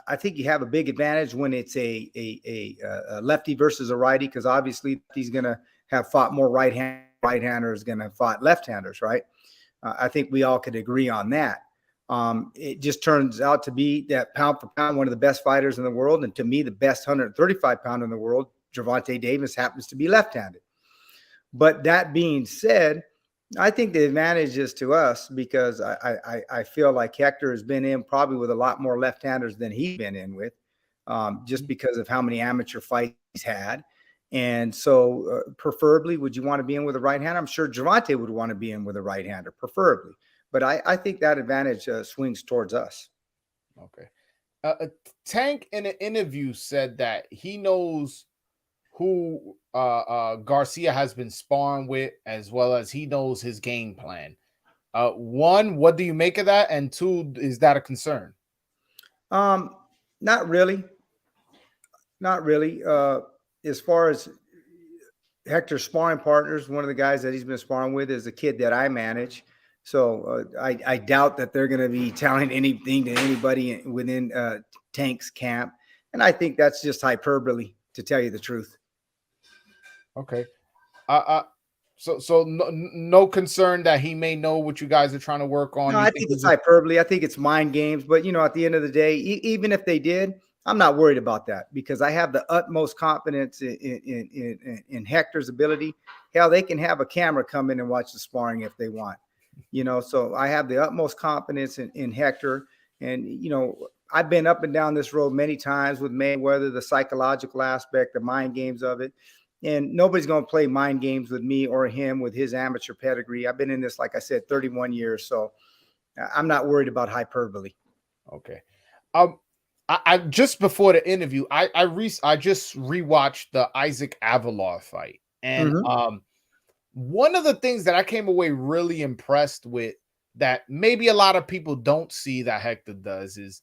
I think you have a big advantage when it's a lefty versus a righty, because obviously he's going to have fought more right-handers going to have fought left-handers, right? I think we all could agree on that. It just turns out to be that pound for pound, one of the best fighters in the world, and to me, the best 135-pounder in the world, Gervonta Davis, happens to be left-handed. But that being said, I think the advantage is to us, because I feel like Hector has been in probably with a lot more left-handers than he's been in with, just because of how many amateur fights he's had. And so preferably, would you want to be in with a right-hander? I'm sure Gervonta would want to be in with a right-hander, preferably. But I think that advantage swings towards us. Okay. Tank in an interview said that he knows who Garcia has been sparring with, as well as he knows his game plan. One, what do you make of that? And two, is that a concern? Not really. Not really. As far as Hector's sparring partners, one of the guys that he's been sparring with is a kid that I manage. So I doubt that they're going to be telling anything to anybody within Tank's camp. And I think that's just hyperbole, to tell you the truth. Okay. So no concern that he may know what you guys are trying to work on? No, I think it's hyperbole. I think it's mind games. But, you know, at the end of the day, even if they did, I'm not worried about that, because I have the utmost confidence in Hector's ability. Hell, they can have a camera come in and watch the sparring if they want. You know, so I have the utmost confidence in Hector. And, you know, I've been up and down this road many times with Mayweather, the psychological aspect, the mind games of it. And nobody's going to play mind games with me or him with his amateur pedigree. I've been in this, like I said, 31 years. So I'm not worried about hyperbole. Okay. I just before the interview, I just rewatched the Isaac Avalar fight. And one of the things that I came away really impressed with, that maybe a lot of people don't see that Hector does, is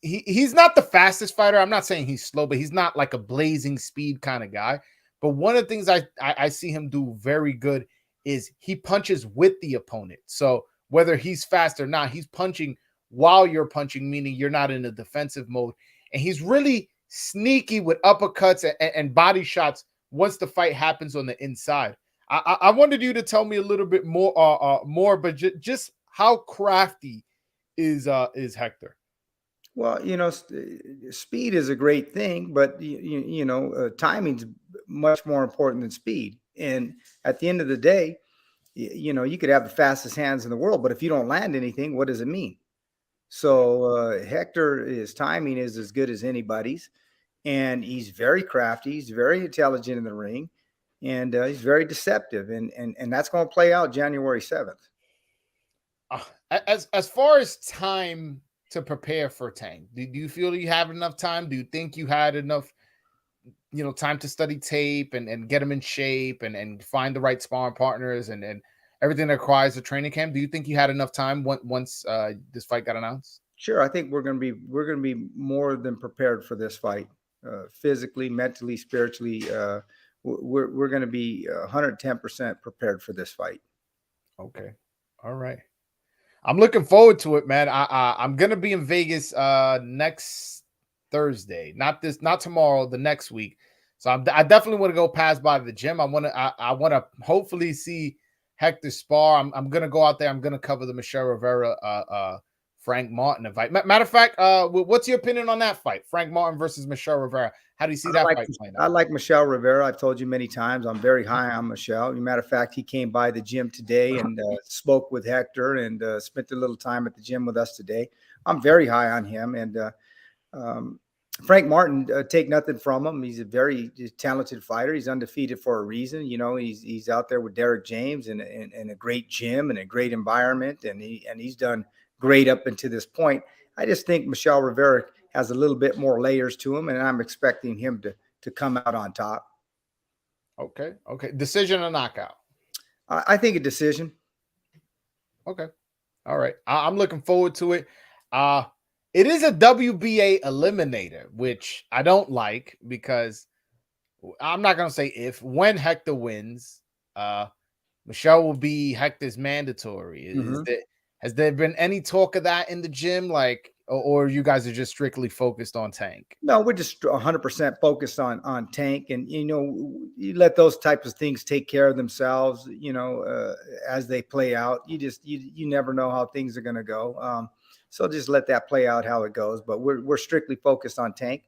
he's not the fastest fighter. I'm not saying he's slow, but he's not like a blazing speed kind of guy. But one of the things I see him do very good is he punches with the opponent. So whether he's fast or not, he's punching while you're punching, meaning you're not in a defensive mode. And he's really sneaky with uppercuts and body shots once the fight happens on the inside. I wanted you to tell me a little bit more, but just how crafty is Hector? Well, you know, speed is a great thing, but you know, timing's much more important than speed. And at the end of the day, you could have the fastest hands in the world, but if you don't land anything, what does it mean? So Hector, his timing is as good as anybody's, and he's very crafty. He's very intelligent in the ring, and he's very deceptive, and that's going to play out January 7th. As far as time to prepare for Tank, do you feel you have enough time? Do you think you had enough, time to study tape and get him in shape and find the right sparring partners and everything that requires a training camp? Do you think you had enough time once this fight got announced? Sure, I think we're going to be more than prepared for this fight, physically, mentally, spiritually. We're going to be 110% prepared for this fight. Okay, all right. I'm looking forward to it, man. I'm gonna be in Vegas next Thursday, not tomorrow, the next week. So I definitely want to go pass by the gym. I want to hopefully see Hector spar. I'm gonna go out there. I'm gonna cover the Michelle Rivera Frank Martin fight. Matter of fact, what's your opinion on that fight? Frank Martin versus Michelle Rivera. How do you see that fight playing out? I like Michelle Rivera. I've told you many times I'm very high on Michelle. As a matter of fact, he came by the gym today and spoke with Hector and spent a little time at the gym with us today. I'm very high on him. And Frank Martin, take nothing from him. He's a very talented fighter. He's undefeated for a reason. He's out there with Derek James in a great gym and a great environment, and he's done great up until this point. I just think Michelle Rivera has a little bit more layers to him, and I'm expecting him to come out on top. Okay. Decision or knockout? I think a decision. Okay. All right. I'm looking forward to it. It is a WBA eliminator, which I don't like because I'm not going to say when Hector wins, Michelle will be Hector's mandatory. Has there been any talk of that in the gym, or you guys are just strictly focused on Tank? No, we're just 100% focused on Tank, and you let those types of things take care of themselves. As they play out, you never know how things are going to go. So just let that play out how it goes. But we're strictly focused on Tank,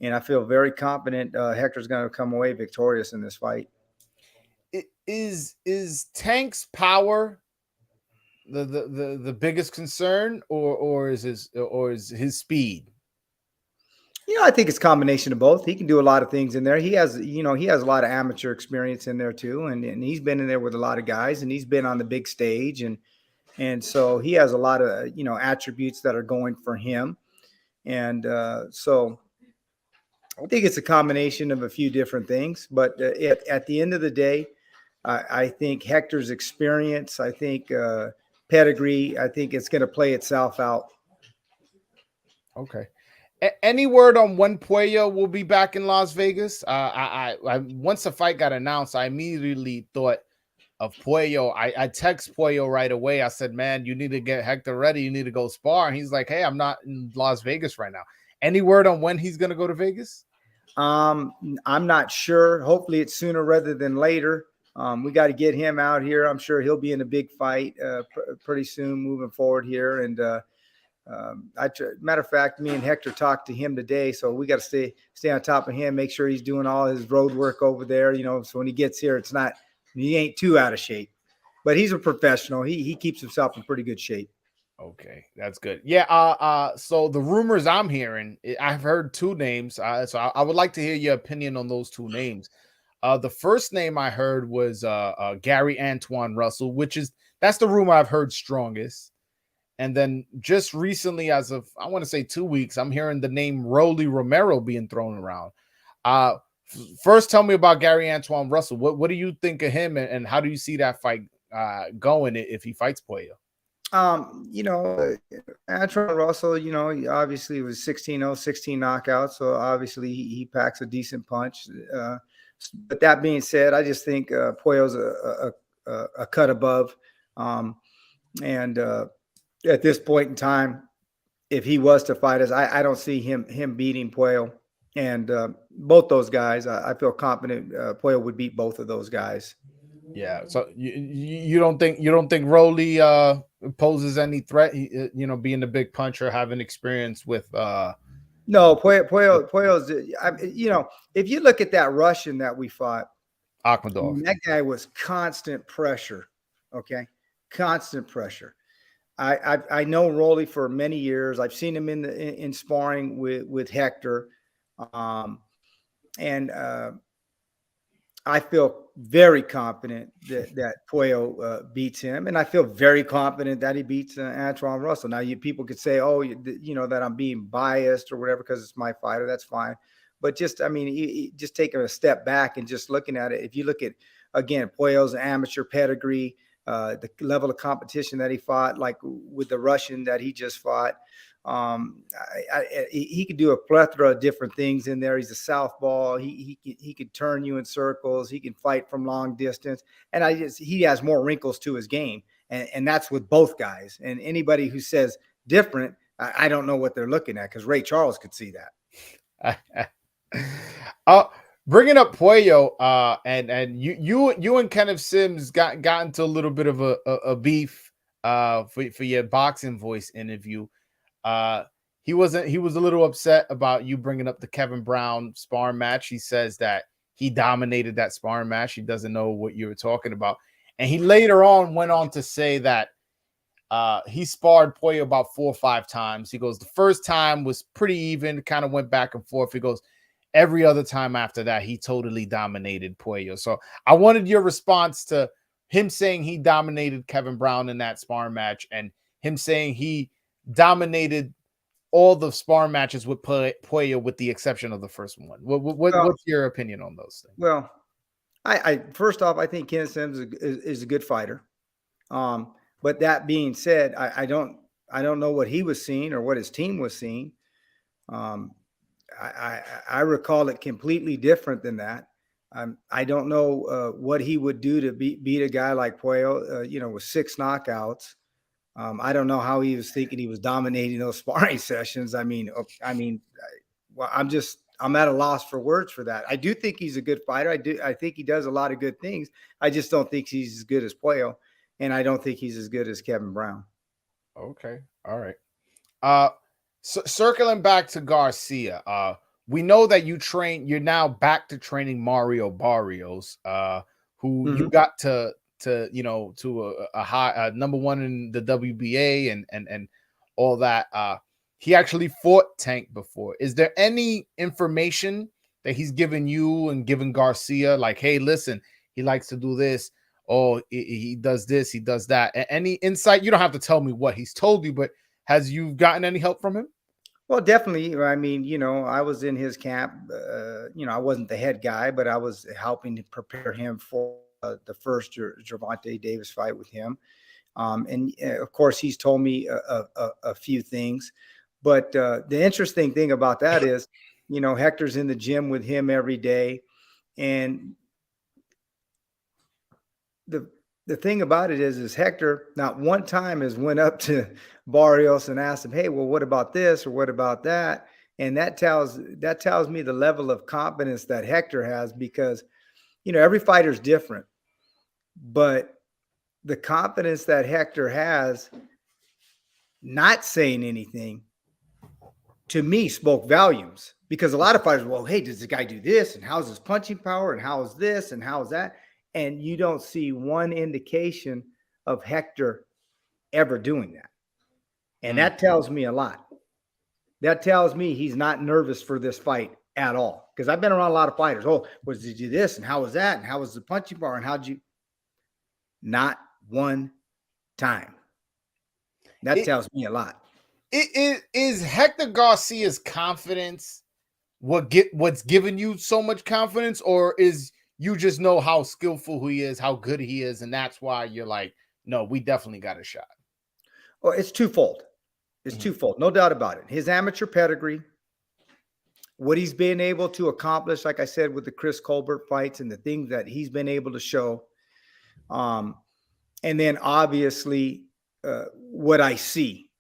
and I feel very confident Hector's going to come away victorious in this fight. Is Tank's power the biggest concern, or is his speed? I think it's a combination of both. He can do a lot of things in there. He has a lot of amateur experience in there too, and he's been in there with a lot of guys, and he's been on the big stage, and so he has a lot of attributes that are going for him, and so I think it's a combination of a few different things. But at the end of the day, I think Hector's experience, I think pedigree, I think it's going to play itself out. Okay. Any word on when Puello will be back in Las Vegas? I once the fight got announced, I immediately thought of Puello. I text Puello right away. I said, man, you need to get Hector ready. You need to go spar. And he's like, hey, I'm not in Las Vegas right now. Any word on when he's going to go to Vegas? I'm not sure. Hopefully it's sooner rather than later. We got to get him out here. I'm sure he'll be in a big fight pretty soon moving forward here. And matter of fact, me and Hector talked to him today, so we got to stay on top of him, make sure he's doing all his road work over there, so when he gets here, he ain't too out of shape. But he's a professional. He keeps himself in pretty good shape. Okay, that's good. Yeah. So the rumors I'm hearing, I've heard two names. So I would like to hear your opinion on those two names. The first name I heard was Gary Antoine Russell, that's the rumor I've heard strongest. And then just recently, as of, I want to say 2 weeks, I'm hearing the name Rolly Romero being thrown around. First, tell me about Gary Antoine Russell. What do you think of him, and how do you see that fight going if he fights Puello? Antoine Russell, he obviously was 16-0, 16 knockouts. So obviously he packs a decent punch. But that being said, I just think Puello's a cut above. And at this point in time, if he was to fight us, I don't see him beating Puello. And both those guys, I feel confident Puello would beat both of those guys. Yeah. So you don't think Rolly poses any threat? Being a big puncher, having experience with. No, Puello's. If you look at that Russian that we fought, Akhmadov, that guy was constant pressure. Okay, constant pressure. I know Rolly for many years. I've seen him in sparring with Hector, and I feel very confident that Puello beats him, and I feel very confident that he beats Antoine Russell. Now, people could say, "Oh, that I'm being biased or whatever because it's my fighter." That's fine, but just just taking a step back and just looking at it. If you look at again Puello's amateur pedigree, the level of competition that he fought, like with the Russian that he just fought. He could do a plethora of different things in there. He's a southpaw. He could turn you in circles. He can fight from long distance. And he has more wrinkles to his game. And that's with both guys. And anybody who says different, I don't know what they're looking at, because Ray Charles could see that. Bringing up Puello, and you and Kenneth Sims got into a little bit of a beef for your Boxing Voice interview. He was a little upset about you bringing up the Kevin Brown sparring match. He says that he dominated that sparring match. He doesn't know what you were talking about. And he later on went on to say that he sparred Puello about 4 or 5 times. He goes, the first time was pretty even, kind of went back and forth. He goes, every other time after that, he totally dominated Puello. So I wanted your response to him saying he dominated Kevin Brown in that sparring match, and him saying he dominated all the sparring matches with Puello with the exception of the first one. What's your opinion on those things? Well, I first off, I think Kenneth Sims is a good fighter. But that being said, I don't know what he was seeing or what his team was seeing. I recall it completely different than that. I don't know what he would do to beat a guy like Puello, with 6 knockouts. I don't know how he was thinking he was dominating those sparring sessions. Well, I'm at a loss for words for that. I do think he's a good fighter. I think he does a lot of good things. I just don't think he's as good as Puello, and I don't think he's as good as Kevin Brown. Okay. All right. So circling back to Garcia, we know that you're now back to training Mario Barrios, who you got to a high number 1 in the WBA and all that. He actually fought Tank before. Is there any information that he's given you and given Garcia, like, hey, listen, he likes to do this, oh, he does this, he does that? Any insight? You don't have to tell me what he's told you, but has you gotten any help from him? Well, definitely. I was in his camp. I wasn't the head guy, but I was helping to prepare him for the first Gervonta Davis fight with him. Of course, he's told me a few things. But the interesting thing about that is, Hector's in the gym with him every day. And the thing about it is Hector not one time has went up to Barrios and asked him, hey, well, what about this or what about that? And that tells me the level of confidence that Hector has, because, every fighter's different. But the confidence that Hector has, not saying anything, to me spoke volumes, because a lot of fighters, well, hey, does the guy do this? And how's his punching power? And how is this? And how is that? And you don't see one indication of Hector ever doing that. And that tells me a lot. That tells me he's not nervous for this fight at all. Because I've been around a lot of fighters. Oh, did you do this? And how was that? And how was the punching power? And how'd you? Not one time. That tells me a lot. Is Hector Garcia's confidence what's giving you so much confidence, or is you just know how skillful he is, how good he is, and that's why you're like, no, we definitely got a shot? Well, it's twofold. It's twofold, no doubt about it. His amateur pedigree, what he's been able to accomplish, like I said, with the Chris Colbert fights and the things that he's been able to show. And then obviously what I see,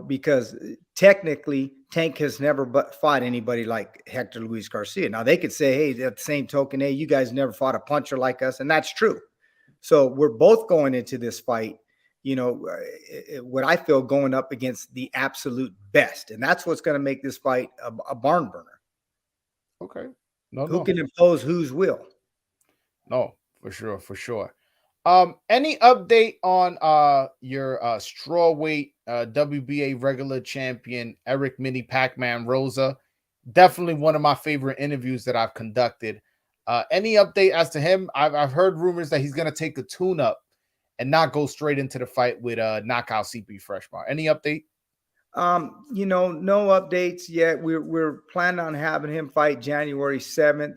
because technically Tank has never fought anybody like Hector Luis Garcia. Now they could say, hey, at the same token, hey, you guys never fought a puncher like us. And that's true. So we're both going into this fight, what I feel, going up against the absolute best. And that's what's going to make this fight a barn burner. Okay. Who can impose whose will? No, for sure. Any update on your strawweight WBA regular champion Eric Mini Pac-Man Rosa? Definitely one of my favorite interviews that I've conducted. Any update as to him? I've heard rumors that he's gonna take a tune-up and not go straight into the fight with knockout CP Freshbar. Any update? No updates yet. We're planning on having him fight January 7th.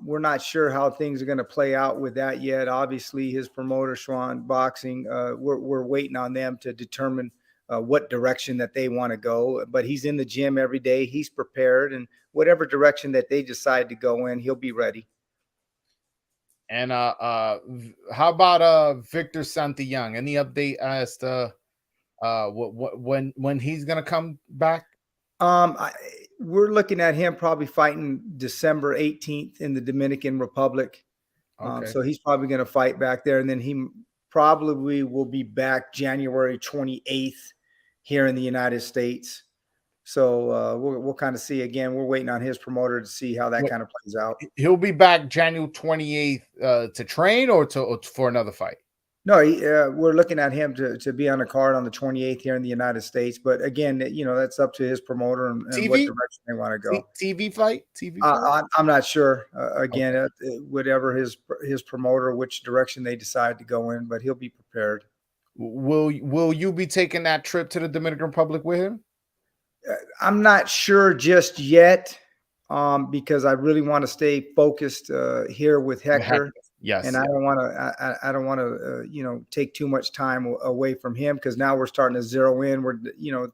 We're not sure how things are going to play out with that yet. Obviously, his promoter, Schwan Boxing, we're waiting on them to determine what direction that they want to go. But he's in the gym every day. He's prepared, and whatever direction that they decide to go in, he'll be ready. And how about Victor Santillán? Any update as to when he's gonna come back? We're looking at him probably fighting December 18th in the Dominican Republic. So he's probably going to fight back there, and then he probably will be back January 28th here in the United States. So we'll kind of see. Again, we're waiting on his promoter to see how that kind of plays out. He'll be back January 28th to train or for another fight. No, we're looking at him to be on the card on the 28th here in the United States. But again, that's up to his promoter and what direction they want to go. TV fight? I'm not sure. Again, whatever his promoter, which direction they decide to go in, but he'll be prepared. Will you be taking that trip to the Dominican Republic with him? I'm not sure just yet, because I really want to stay focused here with Hector. Yes, and I don't want to, take too much time away from him, because now we're starting to zero in. We're,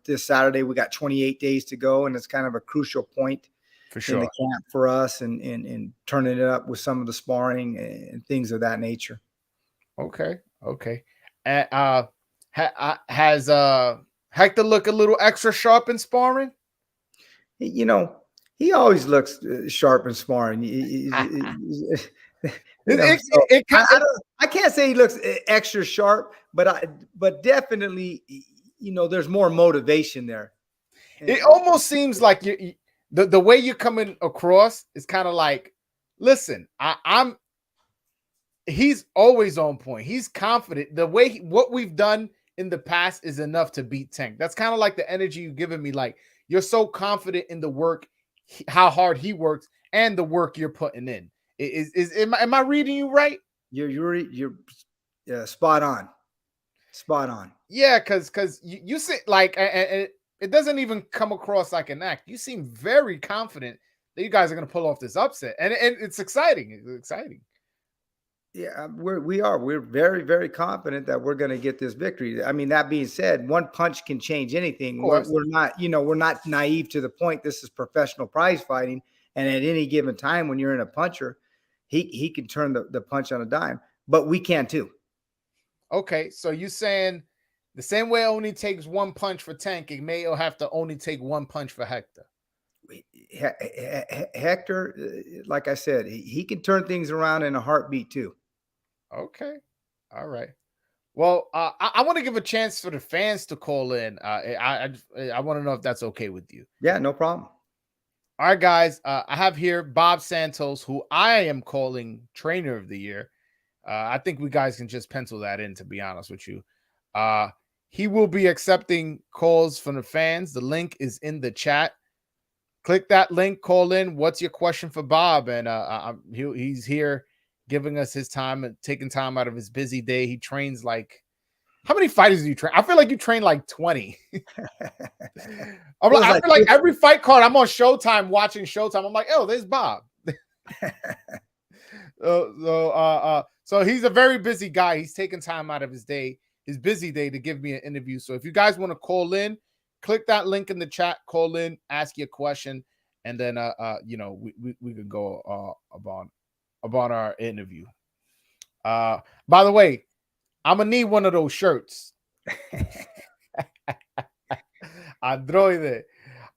this Saturday we got 28 days to go, and it's kind of a crucial point for sure in the camp for us, and turning it up with some of the sparring and things of that nature. Okay. And has Hector look a little extra sharp in sparring? He always looks sharp in sparring. I can't say he looks extra sharp, but definitely, there's more motivation there. It almost seems like the way you're coming across is kind of like, listen, he's always on point. He's confident. The way what we've done in the past is enough to beat Tank. That's kind of like the energy you've given me. Like, you're so confident in the work, how hard he works, and the work you're putting in. Am I reading you right? You're spot on. Yeah, because you see, like, and it doesn't even come across like an act. You seem very confident that you guys are going to pull off this upset, and it's exciting. It's exciting. Yeah, we're very, very confident that we're going to get this victory. I mean, that being said, one punch can change anything. We're not naive to the point. This is professional prize fighting, and at any given time when you're in a puncher, he can turn the punch on a dime, but we can too. Okay, so you saying the same way it only takes one punch for Tank, it may have to only take one punch for Hector. Hector, like I said, he can turn things around in a heartbeat too. Okay, all right. Well, I want to give a chance for the fans to call in. I want to know if that's okay with you. Yeah, no problem. All right, guys. I have here Bob Santos, who I am calling Trainer of the Year. I think we guys can just pencil that in, to be honest with you. He will be accepting calls from the fans. The link is in the chat. Click that link, call in. What's your question for Bob? And he's here giving us his time and taking time out of his busy day. He trains like, how many fighters do you train? I feel like you train like 20. I feel like every fight card, I'm on Showtime watching Showtime. I'm like, oh, there's Bob. So he's a very busy guy. He's taking time out of his busy day to give me an interview. So if you guys want to call in, click that link in the chat, call in, ask your question, and then we can go about our interview. By the way, I'm gonna need one of those shirts. Androide.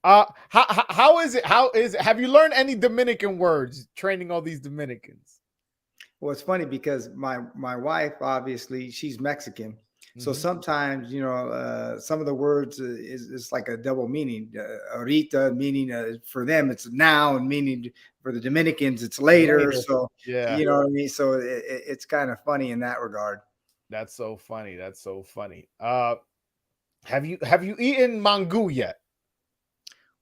How is it? Have you learned any Dominican words training all these Dominicans? Well, it's funny because my wife, obviously, she's Mexican. So sometimes, some of the words is like a double meaning. Ahorita meaning for them it's now, and meaning for the Dominicans it's later. So yeah, you know what I mean. So it's kind of funny in that regard. that's so funny. That's so funny. Have you eaten mango yet?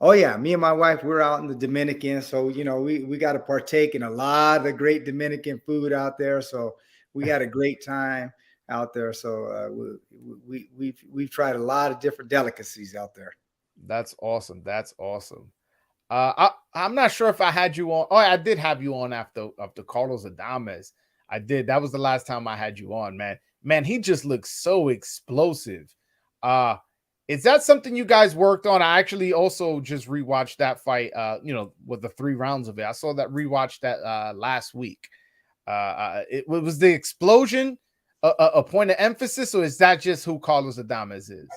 Oh yeah, me and my wife, we're out in the Dominican, so we got to partake in a lot of the great Dominican food out there. So we had a great time out there. So we've tried a lot of different delicacies out there. That's awesome. That's awesome. I'm not sure if I had you on. Oh, I did have you on after Carlos Adames. I did. That was the last time I had you on, man. Man, he just looks so explosive. Is that something you guys worked on? I actually also just rewatched that fight, with the 3 rounds of it. I saw that rewatch that last week. It was the explosion a point of emphasis, or is that just who Carlos Adames is?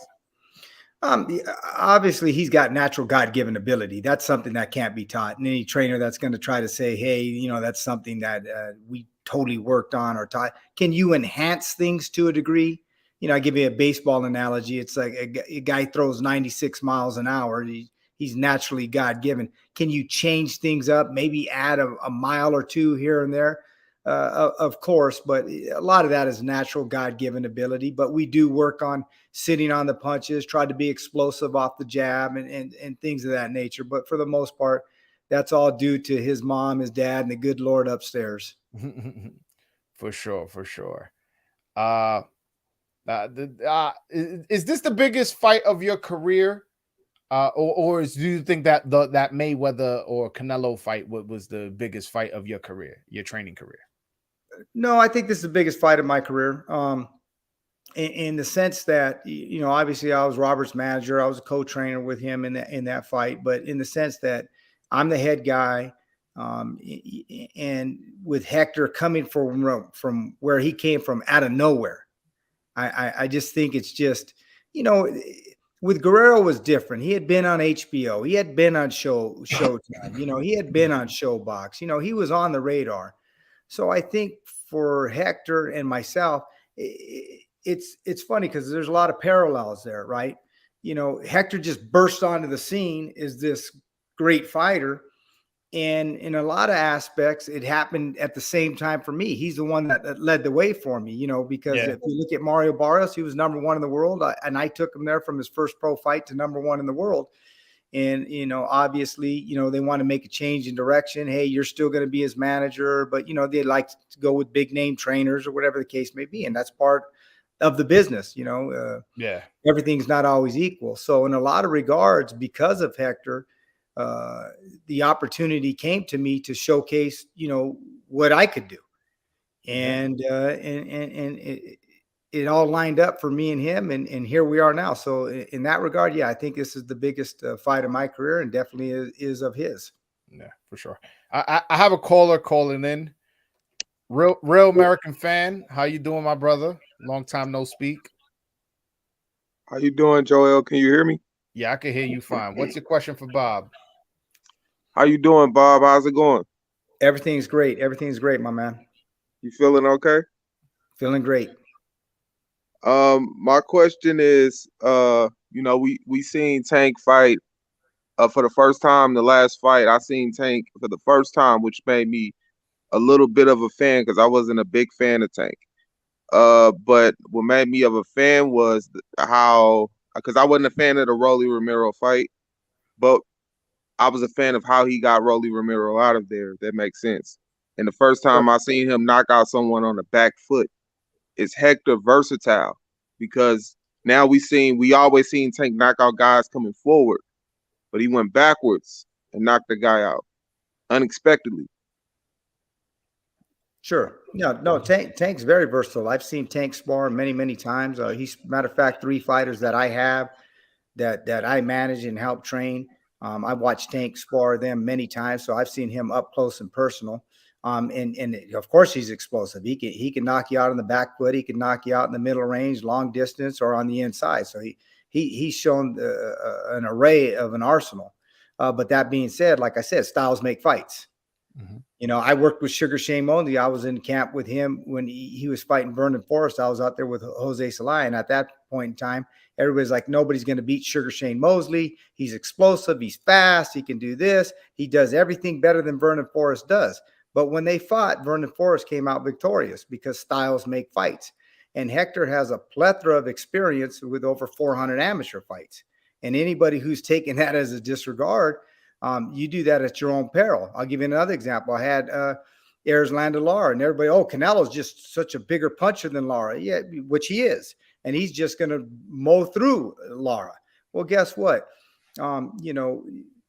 Obviously he's got natural God-given ability. That's something that can't be taught. And any trainer that's going to try to say, hey, that's something that we totally worked on or taught. Can you enhance things to a degree? I give you a baseball analogy. It's like a guy throws 96 miles an hour. He's naturally God-given. Can you change things up? Maybe add a mile or two here and there? Of course, but a lot of that is natural God-given ability. But we do work on sitting on the punches, try to be explosive off the jab and things of that nature. But for the most part, that's all due to his mom, his dad, and the good Lord upstairs. For sure, for sure. Is this the biggest fight of your career? Or do you think that that Mayweather or Canelo fight was the biggest fight of your career, your training career? No, I think this is the biggest fight of my career. In the sense that, obviously I was Robert's manager. I was a co-trainer with him in that fight, but in the sense that I'm the head guy. And with Hector coming from where he came from out of nowhere, I just think it's just, with Guerrero was different. He had been on HBO. He had been on Showtime. He had been on Showbox. He was on the radar. So I think for Hector and myself, it's funny because there's a lot of parallels there, right? Hector just burst onto the scene as this great fighter. And in a lot of aspects, it happened at the same time for me. He's the one that led the way for me, because if you look at Mario Barrios, he was #1 in the world. And I took him there from his first pro fight to #1 in the world. And, obviously, they want to make a change in direction. Hey, you're still going to be his manager, but, they like to go with big name trainers or whatever the case may be. And that's part of the business, everything's not always equal. So in a lot of regards, because of Hector, the opportunity came to me to showcase, what I could do. And it all lined up for me and him, and here we are now. So in that regard, I think this is the biggest fight of my career, and definitely is of his. Yeah, for sure. I have a caller calling in. Real American fan. How you doing, my brother? Long time no speak. How you doing, Joel? Can you hear me? Yeah, I can hear you fine. What's your question for Bob? How you doing, Bob? How's it going? Everything's great. Everything's great, my man. You feeling okay? Feeling great. My question is, we seen Tank fight for the first time. The last fight, I seen Tank for the first time, which made me a little bit of a fan because I wasn't a big fan of Tank. But what made me of a fan was because I wasn't a fan of the Rolly Romero fight, but I was a fan of how he got Rolly Romero out of there. If that makes sense. And the first time I seen him knock out someone on the back foot, is Hector versatile? Because now we always seen Tank knock out guys coming forward, but he went backwards and knocked the guy out unexpectedly. Sure. Yeah, no, Tank's very versatile. I've seen Tank spar many, many times. He's, matter of fact, 3 fighters that I have that I manage and help train. I've watched Tank spar them many times, so I've seen him up close and personal. And of course he's explosive. He can knock you out on the back foot. He can knock you out in the middle range, long distance, or on the inside. So he's shown an array of an arsenal. But that being said, like I said, styles make fights. You know, I worked with Sugar Shane Mosley. I was in camp with him when he was fighting Vernon Forrest. I was out there with Jose Salai. And at that point in time, everybody's like, nobody's going to beat Sugar Shane Mosley. He's explosive. He's fast. He can do this. He does everything better than Vernon Forrest does. But when they fought, Vernon Forrest came out victorious because styles make fights. And Hector has a plethora of experience with over 400 amateur fights. And anybody who's taken that as a disregard, you do that at your own peril. I'll give you another example. I had Erislandy Lara, and everybody, oh, Canelo's just such a bigger puncher than Lara. Yeah, which he is. And he's just going to mow through Lara. Well, guess what? You know,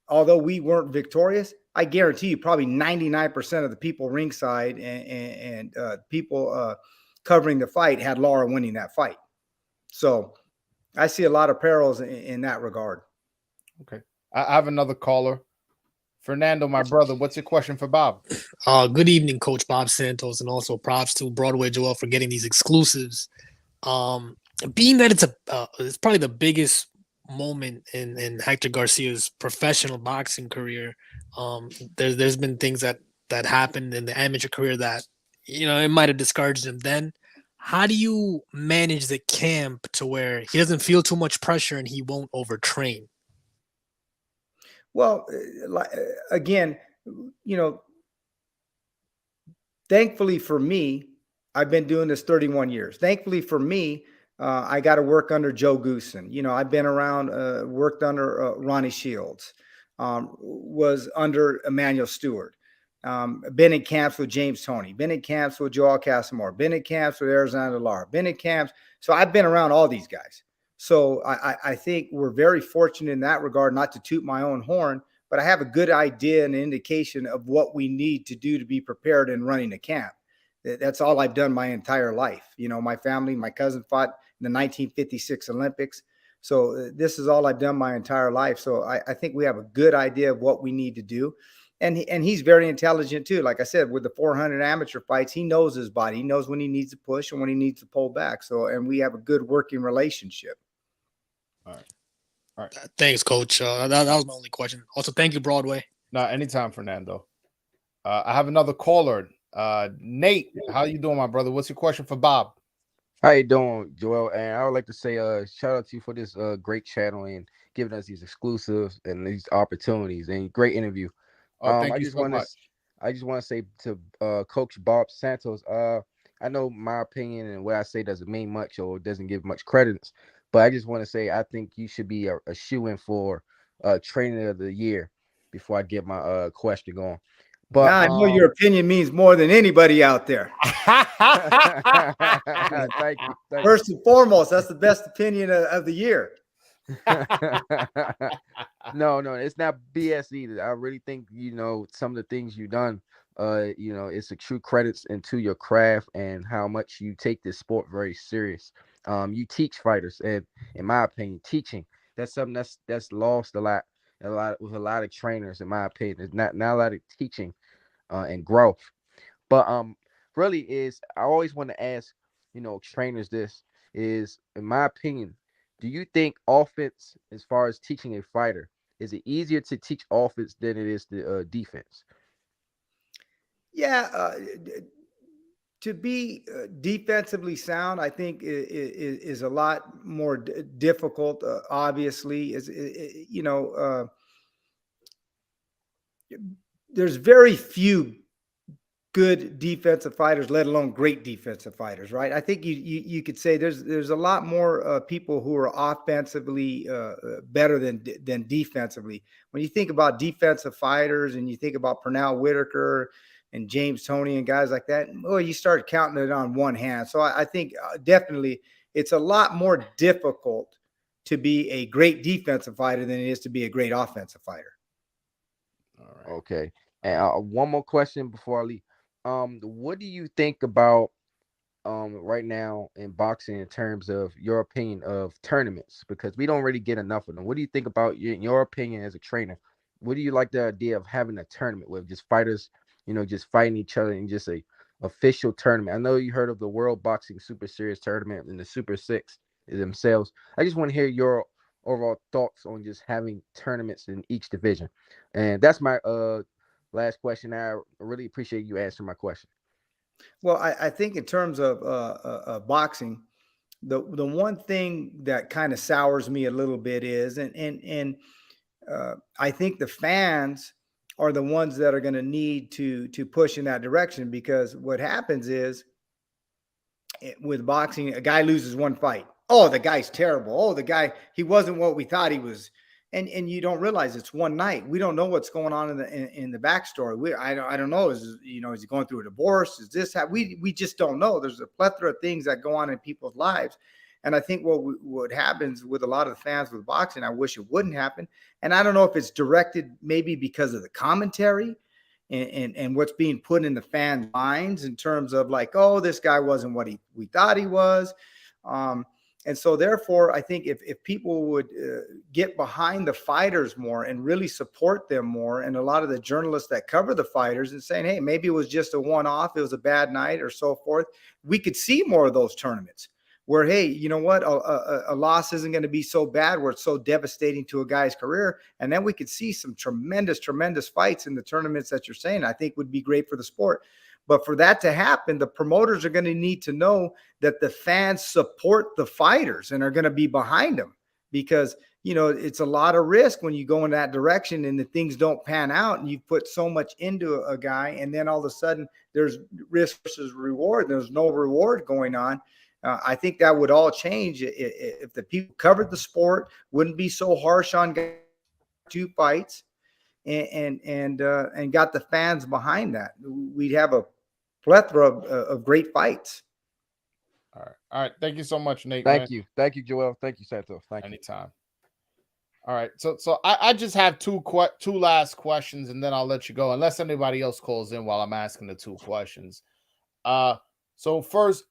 although we weren't victorious, I guarantee you probably 99% of the people ringside and people covering the fight had Lara winning that fight. So I see a lot of perils in that regard. Okay. I have another caller. Fernando, my brother, what's your question for Bob? Good evening, Coach Bob Santos, and also props to Broadway Joel for getting these exclusives. Being that it's probably the biggest moment in Hector Garcia's professional boxing career. There's been things that happened in the amateur career that, you know, it might have discouraged him then. How do you manage the camp to where he doesn't feel too much pressure and he won't overtrain? Well, again, you know, thankfully for me, I've been doing this 31 years. Thankfully for me, I got to work under Joe Goosen. You know, I've been around, worked under Ronnie Shields, was under Emmanuel Stewart, been in camps with James Toney, been in camps with Joel Casamore, been in camps with Erislandy Lara, been in camps. So I've been around all these guys. So I think we're very fortunate in that regard, not to toot my own horn, but I have a good idea and an indication of what we need to do to be prepared in running a camp. That's all I've done my entire life. You know, my family, my cousin fought in the 1956 Olympics. So this is all I've done my entire life. So I think we have a good idea of what we need to do. And he's very intelligent too. Like I said, with the 400 amateur fights, he knows his body. He knows when he needs to push and when he needs to pull back. So, and we have a good working relationship. All right. Thanks, Coach. That was my only question. Also, thank you, Broadway. No, anytime, Fernando. I have another caller. Nate, how you doing, my brother? What's your question for Bob? How you doing, Joel? And I would like to say shout out to you for this great channel and giving us these exclusives and these opportunities and great interview. Thank you so much. I just want to say to Coach Bob Santos, I know my opinion and what I say doesn't mean much or doesn't give much credence, but I just want to say I think you should be a shoo-in for trainer of the year before I get my question going. But I know your opinion means more than anybody out there. Thank you. First and foremost, that's the best opinion of the year. No, it's not BS either. I really think, you know, some of the things you've done, you know, it's a true credits into your craft and how much you take this sport very serious. You teach fighters, and in my opinion, teaching, that's something that's lost a lot with a lot of trainers, in my opinion. There's not a lot of teaching and growth. But really is, I always want to ask, you know, trainers, this is, in my opinion, do you think offense, as far as teaching a fighter, is it easier to teach offense than it is the defense? Yeah, to be defensively sound, I think is a lot more difficult. Obviously, you know, there's very few good defensive fighters, let alone great defensive fighters, right? I think you could say there's a lot more people who are offensively better than defensively. When you think about defensive fighters and you think about Pernell Whitaker and James Toney and guys like that, well, you start counting it on one hand. So I think definitely it's a lot more difficult to be a great defensive fighter than it is to be a great offensive fighter. All right. Okay. And one more question before I leave. What do you think about right now in boxing in terms of your opinion of tournaments? Because we don't really get enough of them. What do you think about, in your opinion as a trainer? What do you like the idea of having a tournament with just fighters, you know, just fighting each other in just a official tournament? I know you heard of the World Boxing Super Series tournament and the Super Six themselves. I just want to hear your overall thoughts on just having tournaments in each division. And that's my last question. I really appreciate you answering my question. Well, I think in terms of boxing, the one thing that kind of sours me a little bit is, I think the fans are the ones that are going to need to push in that direction, because what happens is with boxing, a guy loses one fight. Oh, the guy's terrible. Oh, the guy, he wasn't what we thought he was. And you don't realize it's one night. We don't know what's going on in the backstory. I don't know. Is he going through a divorce? Is this how we just don't know? There's a plethora of things that go on in people's lives. And I think what happens with a lot of the fans with boxing, I wish it wouldn't happen. And I don't know if it's directed maybe because of the commentary and what's being put in the fans' minds in terms of like, oh, this guy wasn't what we thought he was. And so therefore, I think if people would get behind the fighters more and really support them more, and a lot of the journalists that cover the fighters and saying, hey, maybe it was just a one-off, it was a bad night or so forth, we could see more of those tournaments where, hey, you know what, a loss isn't going to be so bad where it's so devastating to a guy's career. And then we could see some tremendous, tremendous fights in the tournaments that you're saying, I think would be great for the sport. But for that to happen, the promoters are going to need to know that the fans support the fighters and are going to be behind them, because, it's a lot of risk when you go in that direction and the things don't pan out and you put so much into a guy, and then all of a sudden there's risk versus reward. There's no reward going on. I think that would all change if the people covered the sport, wouldn't be so harsh on two fights, and got the fans behind that. We'd have a plethora of great fights. All right. Thank you so much, Nate. Thank you, Joel. Thank you, Santos. Thank you. Anytime. All right. So I just have two last questions, and then I'll let you go, unless anybody else calls in while I'm asking the two questions. So first,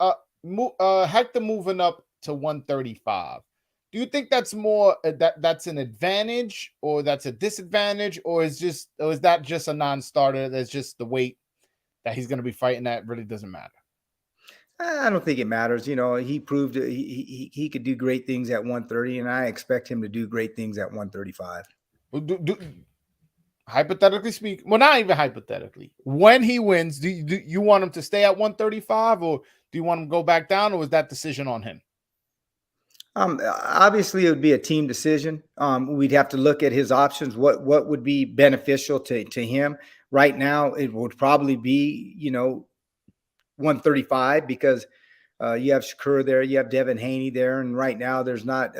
Hector moving up to 135. Do you think that's more that's an advantage, or that's a disadvantage, or is that just a non-starter? That's just the weight that he's going to be fighting at really doesn't matter? I don't think it matters. He proved he could do great things at 130, and I expect him to do great things at 135. Hypothetically speaking, well, not even hypothetically, when he wins, do you want him to stay at 135, or do you want him to go back down, or is that decision on him? Obviously, it would be a team decision. We'd have to look at his options. What would be beneficial to him right now? It would probably be 135, because you have Shakur there, you have Devin Haney there, and right now there's not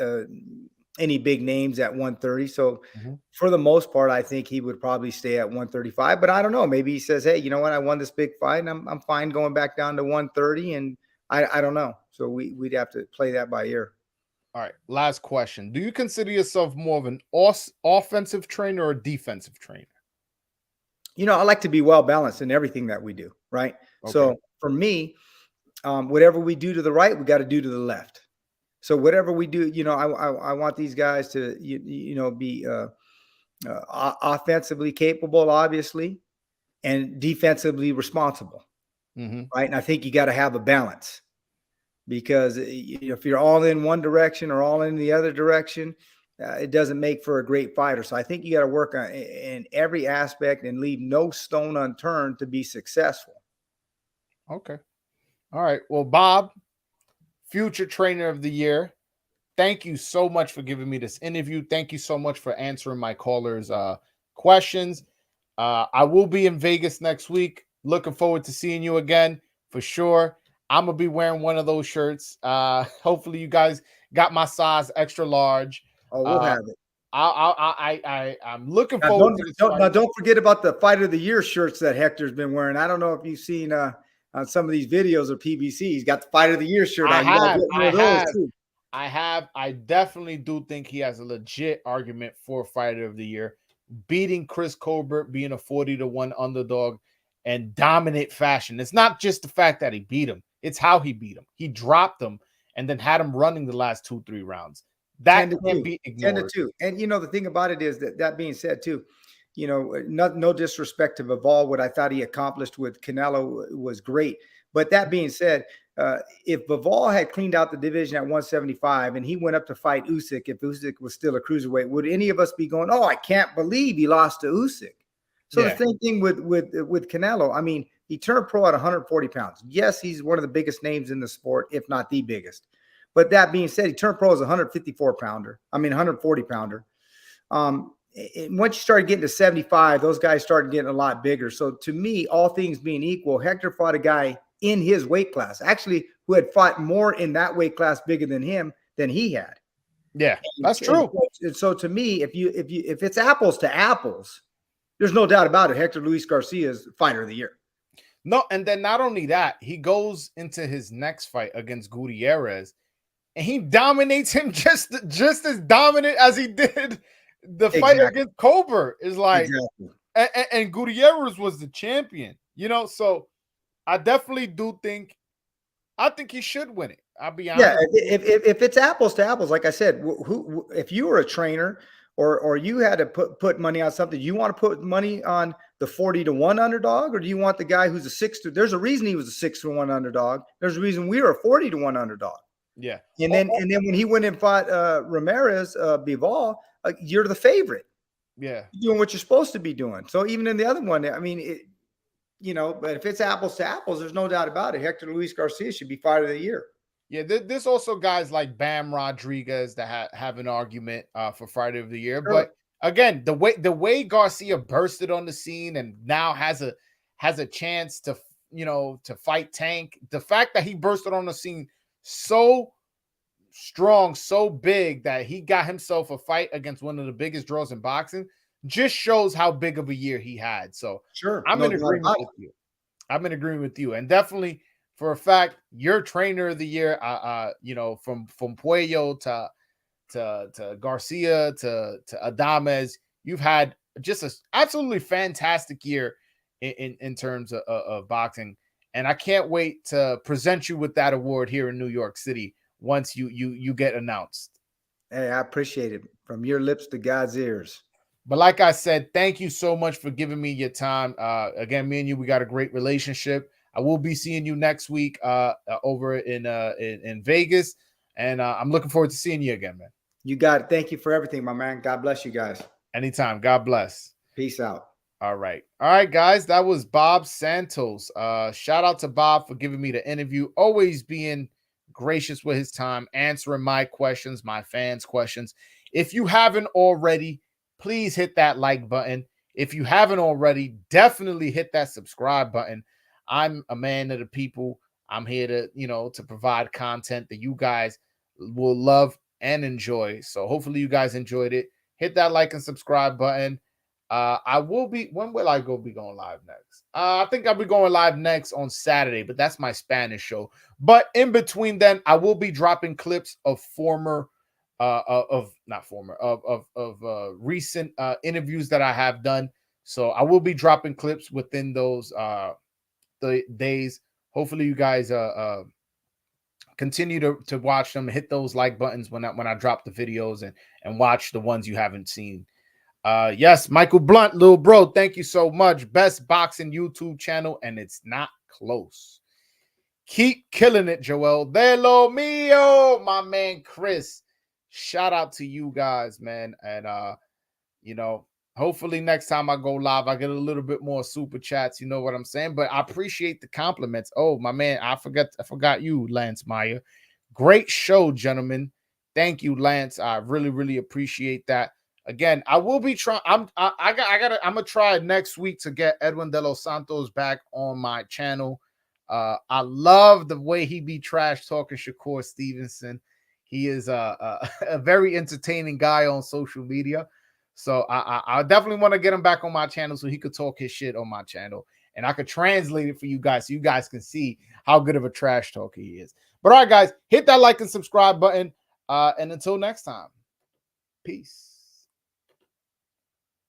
any big names at 130. So for the most part, I think he would probably stay at 135. But I don't know. Maybe he says, hey, you know what? I won this big fight, and I'm fine going back down to 130. And I don't know. So we'd have to play that by ear. All right. Last question. Do you consider yourself more of an offensive trainer or defensive trainer? I like to be well balanced in everything that we do. Right. Okay. So for me, whatever we do to the right, we got to do to the left. So whatever we do, I want these guys to, be offensively capable, obviously, and defensively responsible. Right. And I think you got to have a balance, because if you're all in one direction or all in the other direction, it doesn't make for a great fighter. So I think you got to work on in every aspect and leave no stone unturned to be successful. Okay. All right. Well, Bob, future trainer of the year, thank you so much for giving me this interview. Thank you so much for answering my callers' questions. I will be in Vegas next week. Looking forward to seeing you again for sure. I'm going to be wearing one of those shirts. Hopefully you guys got my size extra large. Oh, we'll have it. I'm looking forward to this. Don't forget about the Fight of the Year shirts that Hector's been wearing. I don't know if you've seen on some of these videos of PBC. He's got the Fight of the Year shirt. I definitely do think he has a legit argument for Fighter of the Year. Beating Chris Colbert, being a 40-1 underdog, and dominant fashion. It's not just the fact that he beat him. It's how he beat him. He dropped him and then had him running the last 2-3 rounds. That can't be ignored. 10-2. And the thing about it is that being said too, no disrespect to Bivol, what I thought he accomplished with Canelo was great. But that being said, if Bivol had cleaned out the division at 175 and he went up to fight Usyk, if Usyk was still a cruiserweight, would any of us be going, oh, I can't believe he lost to Usyk? So the same thing with Canelo. I mean, he turned pro at 140 pounds. Yes, he's one of the biggest names in the sport, if not the biggest. But that being said, he turned pro as a 154 pounder. I mean, 140 pounder. Once you started getting to 75, those guys started getting a lot bigger. So to me, all things being equal, Hector fought a guy in his weight class, actually, who had fought more in that weight class bigger than him than he had. Yeah, that's true. And so to me, if it's apples to apples, there's no doubt about it. Hector Luis Garcia is fighter of the year. No, and then not only that, he goes into his next fight against Gutierrez, and he dominates him just as dominant as he did the fight against Colbert. Is like, and Gutierrez was the champion, you know. So I definitely do think, I think he should win it. I'll be honest. Yeah, if it's apples to apples, like I said, who if you were a trainer or you had to put money on something, you want to put money on the 40-1 underdog, or do you want the guy who's a 6-? There's a reason he was a 6-1 underdog. There's a reason we were a 40-1 underdog. Yeah, and then when he went and fought Ramirez, Bivol, you're the favorite. Yeah, you're doing what you're supposed to be doing. So even in the other one, I mean, but if it's apples to apples, there's no doubt about it. Hector Luis Garcia should be fighter of the year. Yeah, there's also guys like Bam Rodriguez that have an argument for fighter of the year. Sure. But again, the way Garcia bursted on the scene and now has a chance to to fight Tank. The fact that he bursted on the scene so strong, so big that he got himself a fight against one of the biggest draws in boxing just shows how big of a year he had. So sure, I'm in agreement with you. I'm in agreement with you, and definitely for a fact, your trainer of the year. From Puello to Garcia to Adames, you've had just an absolutely fantastic year in terms of boxing, and I can't wait to present you with that award here in New York City once you get announced. Hey, I appreciate it. From your lips to God's ears. But like I said, thank you so much for giving me your time. Again, me and you, we got a great relationship. I will be seeing you next week over in Vegas, and I'm looking forward to seeing you again, man. You got it. Thank you for everything, my man. God bless you guys. Anytime. God bless. Peace out. All right, guys. That was Bob Santos. Shout out to Bob for giving me the interview. Always being gracious with his time, answering my questions, my fans' questions. If you haven't already, please hit that like button. If you haven't already, definitely hit that subscribe button. I'm a man of the people. I'm here to, to provide content that you guys will love and enjoy. So hopefully you guys enjoyed it. Hit that like and subscribe button. When will I be going live next? I think I'll be going live next on Saturday, but that's my Spanish show. But in between then, I will be dropping clips of recent interviews that I have done. So I will be dropping clips within those the days. Hopefully you guys continue to watch them, hit those like buttons when I drop the videos and watch the ones you haven't seen. Yes, Michael Blunt, little bro, thank you so much. Best boxing YouTube channel, and it's not close. Keep killing it, Joel. De lo mio, my man Chris. Shout out to you guys, man. And hopefully next time I go live, I get a little bit more super chats. You know what I'm saying? But I appreciate the compliments. Oh, my man, I forgot you, Lance Meyer. Great show, gentlemen. Thank you, Lance. I really, really appreciate that. Again, I will be trying. I'm gonna try next week to get Edwin De Los Santos back on my channel. I love the way he be trash talking Shakur Stevenson. He is a very entertaining guy on social media. So I definitely want to get him back on my channel so he could talk his shit on my channel. And I could translate it for you guys so you guys can see how good of a trash talker he is. But all right, guys, hit that like and subscribe button. And until next time, peace.